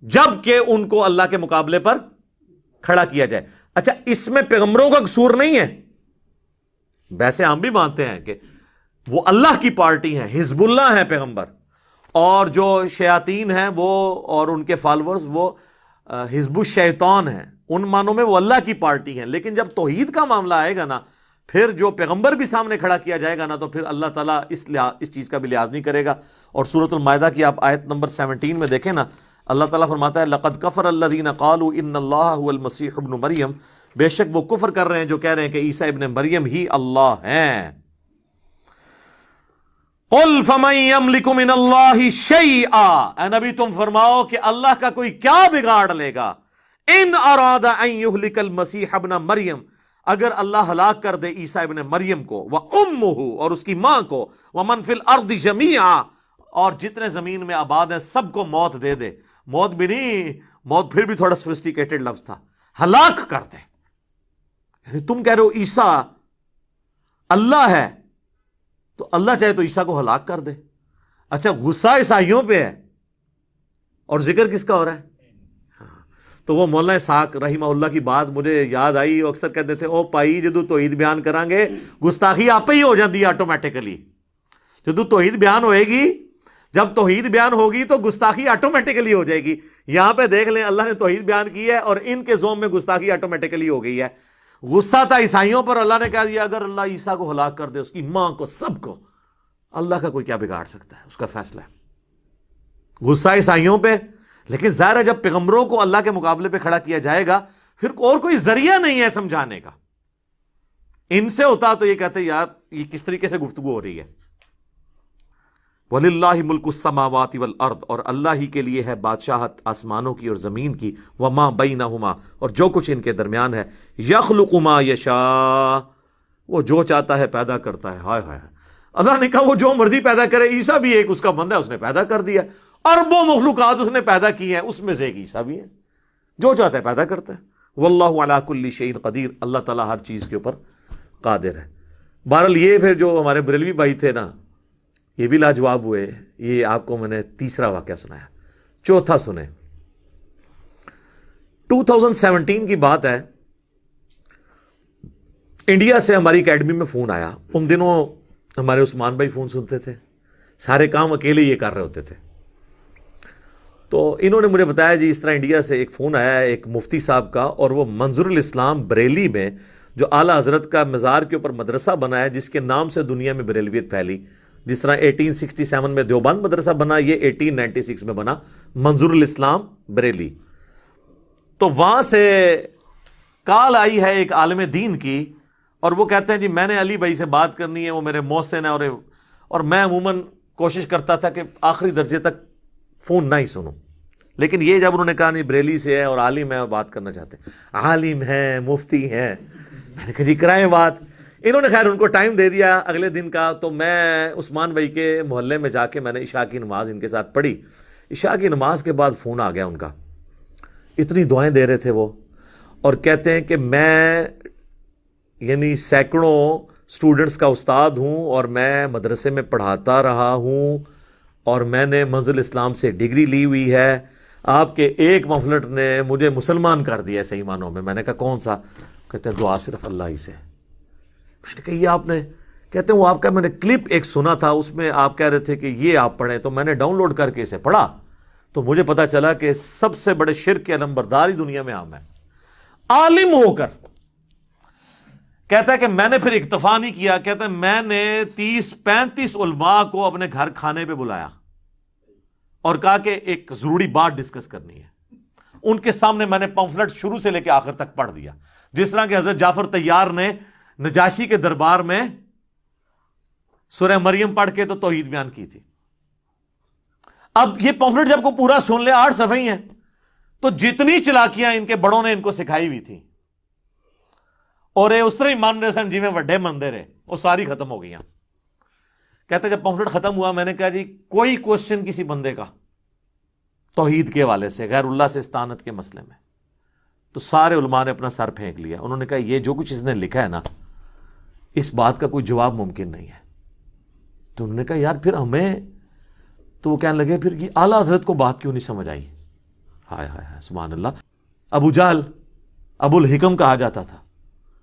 جب کہ ان کو اللہ کے مقابلے پر کھڑا کیا جائے. اچھا اس میں پیغمبروں کا قصور نہیں ہے، ویسے ہم بھی مانتے ہیں کہ وہ اللہ کی پارٹی ہیں، حزب اللہ ہیں پیغمبر، اور جو شیاطین ہیں وہ اور ان کے فالورز وہ حزب الشیطان ہیں، ان معنوں میں وہ اللہ کی پارٹی ہیں. لیکن جب توحید کا معاملہ آئے گا نا، پھر جو پیغمبر بھی سامنے کھڑا کیا جائے گا نا، تو پھر اللہ تعالیٰ اس چیز کا بھی لحاظ نہیں کرے گا. اور سورۃ المائدہ کی آپ آیت نمبر 17 میں دیکھیں نا، اللہ تعالیٰ فرماتا ہے لقد کفر الذین قالوا ان اللہ هو المسیح ابن مریم، بے شک وہ کفر کر رہے ہیں جو کہہ رہے ہیں کہ عیسیٰ ابن مریم ہی اللہ ہیں. قل فمن یملک من اللہ شیئا، اے نبی تم فرماؤ کہ اللہ کا کوئی کیا بگاڑ لے گا. ان اراد ان یہلک المسیح ابن مریم، اگر اللہ ہلاک کر دے عیسیٰ ابن مریم کو، وامہ اور اس کی ماں کو، ومن فی الارض جمیعا اور جتنے زمین میں آباد ہیں سب کو موت دے دے. موت بھی نہیں، موت پھر بھی تھوڑا سوفسٹیکیٹڈ لفظ تھا، ہلاک کر دے. یعنی تم کہہ رہے ہو عیسیٰ اللہ ہے، تو اللہ چاہے تو عیسیٰ کو ہلاک کر دے. اچھا غصہ عیسائیوں پہ ہے اور ذکر کس کا ہو رہا ہے؟ تو وہ مولانا اسحاق رحمہ اللہ کی بات مجھے یاد آئی، وہ اکثر کہتے تھے او پائی جدو توحید بیان کریں گے گستاخی آپ ہی ہو جاتی ہے آٹومیٹیکلی. جدو توحید بیان ہوئے گی، جب توحید بیان ہوگی تو گستاخی آٹومیٹیکلی ہو جائے گی. یہاں پہ دیکھ لیں اللہ نے توحید بیان کی ہے اور ان کے زوم میں گستاخی آٹومیٹیکلی ہو گئی ہے. غصہ تھا عیسائیوں پر، اللہ نے کہہ دیا اگر اللہ عیسیٰ کو ہلاک کر دے، اس کی ماں کو، سب کو، اللہ کا کوئی کیا بگاڑ سکتا ہے، اس کا فیصلہ ہے. غصہ عیسائیوں پہ، لیکن ظاہر ہے جب پیغمبروں کو اللہ کے مقابلے پہ کھڑا کیا جائے گا پھر اور کوئی ذریعہ نہیں ہے سمجھانے کا. ان سے ہوتا تو یہ کہتے یار یہ کس طریقے سے گفتگو ہو رہی ہے. وَلِلَّهِ مُلْكُ السَّمَاوَاتِ وَالْأَرْضِ، اور اللہ ہی کے لیے ہے بادشاہت آسمانوں کی اور زمین کی، وَمَا بَيْنَهُمَا اور جو کچھ ان کے درمیان ہے. يَخْلُقُ مَا يَشَاءُ، وہ جو چاہتا ہے پیدا کرتا ہے. ہائے ہائے، اللہ نے کہا وہ جو مرضی پیدا کرے. عیسیٰ بھی ایک اس کا بندہ ہے، اس نے پیدا کر دیا. اربوں مخلوقات اس نے پیدا کی ہیں، اس میں سے ایک عیسیٰ بھی ہے، جو چاہتا ہے پیدا کرتا ہے. واللہ علی کل شیء قدیر، اللہ تعالیٰ ہر چیز کے اوپر قادر ہے. بہرحال یہ پھر جو ہمارے بریلوی بھائی تھے نا، یہ بھی لاجواب ہوئے. یہ آپ کو میں نے تیسرا واقعہ سنایا. چوتھا سنیں. 2017 کی بات ہے، انڈیا سے ہماری اکیڈمی میں فون آیا. ان دنوں ہمارے عثمان بھائی فون سنتے تھے، سارے کام اکیلے یہ کر رہے ہوتے تھے. تو انہوں نے مجھے بتایا جی اس طرح انڈیا سے ایک فون آیا ہے ایک مفتی صاحب کا، اور وہ منظر الاسلام بریلی میں جو اعلیٰ حضرت کا مزار کے اوپر مدرسہ بنا ہے، جس کے نام سے دنیا میں بریلویت پھیلی. جس طرح 1867 میں دیوبند مدرسہ بنا، یہ 1896 میں بنا منظر الاسلام بریلی. تو وہاں سے کال آئی ہے ایک عالم دین کی، اور وہ کہتے ہیں جی میں نے علی بھائی سے بات کرنی ہے، وہ میرے محسن ہیں، اور میں عموماً کوشش کرتا تھا کہ آخری درجے تک فون نہ ہی سنوں. لیکن یہ جب انہوں نے کہا نہیں بریلی سے ہے اور عالم ہے اور بات کرنا چاہتے ہیں، عالم ہیں مفتی ہیں، میں نے کہا جی کرائیں بات. انہوں نے خیر ان کو ٹائم دے دیا اگلے دن کا. تو میں عثمان بھائی کے محلے میں جا کے میں نے عشاء کی نماز ان کے ساتھ پڑھی. عشاء کی نماز کے بعد فون آ گیا ان کا، اتنی دعائیں دے رہے تھے وہ، اور کہتے ہیں کہ میں یعنی سینکڑوں سٹوڈنٹس کا استاد ہوں اور میں مدرسے میں پڑھاتا رہا ہوں اور میں نے منزل اسلام سے ڈگری لی ہوئی ہے. آپ کے ایک مفلٹ نے مجھے مسلمان کر دیا صحیح معنوں میں. میں نے کہا کون سا؟ کہتے ہیں دعا صرف اللہ ہی سے. میں نے کہا یہ آپ نے، کہتے ہیں وہ آپ کا میں نے کلپ ایک سنا تھا، اس میں آپ کہہ رہے تھے کہ یہ آپ پڑھیں، تو میں نے ڈاؤن لوڈ کر کے اسے پڑھا تو مجھے پتا چلا کہ سب سے بڑے شرک کے نمبردار دنیا میں عام ہے. عالم ہو کر کہتا ہے کہ میں نے پھر اکتفا نہیں کیا، کہتا ہے میں نے 30-35 علماء کو اپنے گھر کھانے پہ بلایا. اور کہا کہ ایک ضروری بات ڈسکس کرنی ہے. ان کے سامنے میں نے پمفلٹ شروع سے لے کے آخر تک پڑھ دیا, جس طرح کہ حضرت جعفر طیار نے نجاشی کے دربار میں سورہ مریم پڑھ کے تو توحید بیان کی تھی. اب یہ پمفلٹ جب کو پورا سن لے, 8 صفحے ہیں, تو جتنی چلاکیاں ان کے بڑوں نے ان کو سکھائی ہوئی تھی اور اس طرح مان رہے سن جی میں وڈے مندر ہے, وہ ساری ختم ہو گئی. کہتے جب پمفلٹ ختم ہوا میں نے کہا جی کوئی کوشچن کسی بندے کا توحید کے حوالے سے, غیر اللہ سے استعانت کے مسئلے میں, تو سارے علماء نے اپنا سر پھینک لیا. انہوں نے کہا یہ جو کچھ اس نے لکھا ہے نا, اس بات کا کوئی جواب ممکن نہیں ہے. تو انہوں نے کہا یار پھر ہمیں, تو وہ کہنے لگے پھر یہ اعلیٰ حضرت کو بات کیوں نہیں سمجھ آئی. ہائے ہائے ہائے سبحان اللہ. ابو جہل ابو الحکم کہا جاتا تھا,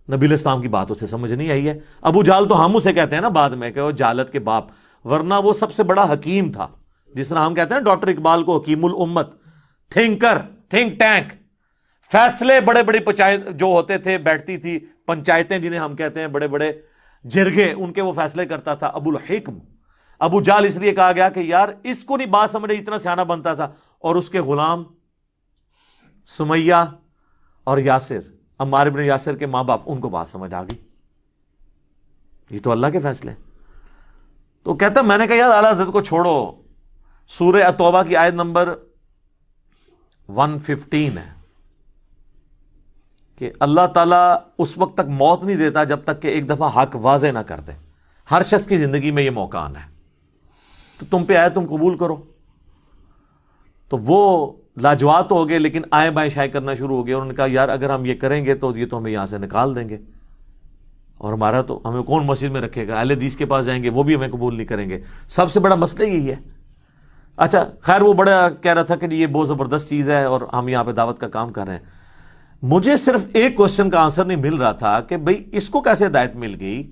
نبی علیہ السلام کی بات اسے سمجھ نہیں آئی ہے. ابو جہل تو ہم اسے کہتے ہیں نا بعد میں کہ وہ جہالت کے باپ, ورنہ وہ سب سے بڑا حکیم تھا. جس طرح ہم کہتے ہیں ڈاکٹر اقبال کو حکیم الامت, تھنکر, تھنک ٹینک, فیصلے بڑے بڑے جو ہوتے تھے, بیٹھتی تھی پنچایتیں جنہیں ہم کہتے ہیں, بڑے بڑے جرگے, ان کے وہ فیصلے کرتا تھا ابو الحکم. ابو جہل اس لیے کہا گیا کہ یار اس کو نہیں بات سمجھ, اتنا سیانہ بنتا تھا. اور اس کے غلام سمیہ اور یاسر, عمار ابن یاسر کے ماں باپ, ان کو بات سمجھ آ گئی. یہ تو اللہ کے فیصلے. تو کہتا میں نے کہا یار اعلیٰ حضرت کو چھوڑو, سورہ التوبہ کی آیت نمبر 115 ہے کہ اللہ تعالیٰ اس وقت تک موت نہیں دیتا جب تک کہ ایک دفعہ حق واضح نہ کر دے. ہر شخص کی زندگی میں یہ موقع آنا ہے, تو تم پہ آئے تم قبول کرو. تو وہ لاجواب تو ہو گئے, لیکن آئے بائیں شائع کرنا شروع ہو گئے. انہوں نے کہا یار اگر ہم یہ کریں گے تو یہ تو ہمیں یہاں سے نکال دیں گے, اور ہمارا تو ہمیں کون مسجد میں رکھے گا. اہل حدیث کے پاس جائیں گے وہ بھی ہمیں قبول نہیں کریں گے. سب سے بڑا مسئلہ یہی ہے. اچھا خیر, وہ بڑا کہہ رہا تھا کہ یہ بہت زبردست چیز ہے اور ہم یہاں پہ دعوت کا کام کر رہے ہیں. مجھے صرف ایک کوشچن کا آنسر نہیں مل رہا تھا کہ بھئی اس کو کیسے ہدایت مل گئی.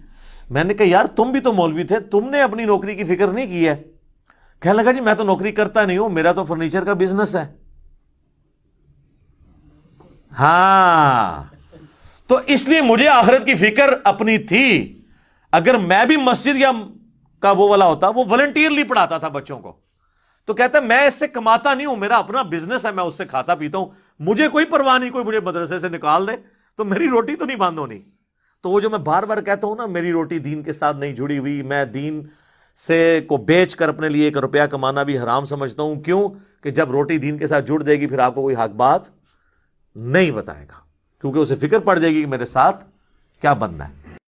میں نے کہا یار تم بھی تو مولوی تھے, تم نے اپنی نوکری کی فکر نہیں کی ہے. کہنے لگا جی میں تو نوکری کرتا نہیں ہوں, میرا تو فرنیچر کا بزنس ہے. ہاں, تو اس لیے مجھے آخرت کی فکر اپنی تھی. اگر میں بھی مسجد یا کا وہ والا ہوتا, وہ والنٹیئرلی پڑھاتا تھا بچوں کو. تو کہتا ہے میں اس سے کماتا نہیں ہوں, میرا اپنا بزنس ہے, میں اس سے کھاتا پیتا ہوں, مجھے کوئی پرواہ نہیں, کوئی مجھے مدرسے سے نکال دے تو میری روٹی تو نہیں بند ہونی. تو وہ جو میں بار بار کہتا ہوں نا, میری روٹی دین کے ساتھ نہیں جڑی ہوئی, میں دین سے کو بیچ کر اپنے لیے 1 روپیہ کمانا بھی حرام سمجھتا ہوں. کیوں کہ جب روٹی دین کے ساتھ جڑ جائے گی پھر آپ کو کوئی حق بات نہیں بتائے گا, کیونکہ اسے فکر پڑ جائے گی کہ میرے ساتھ کیا بننا ہے.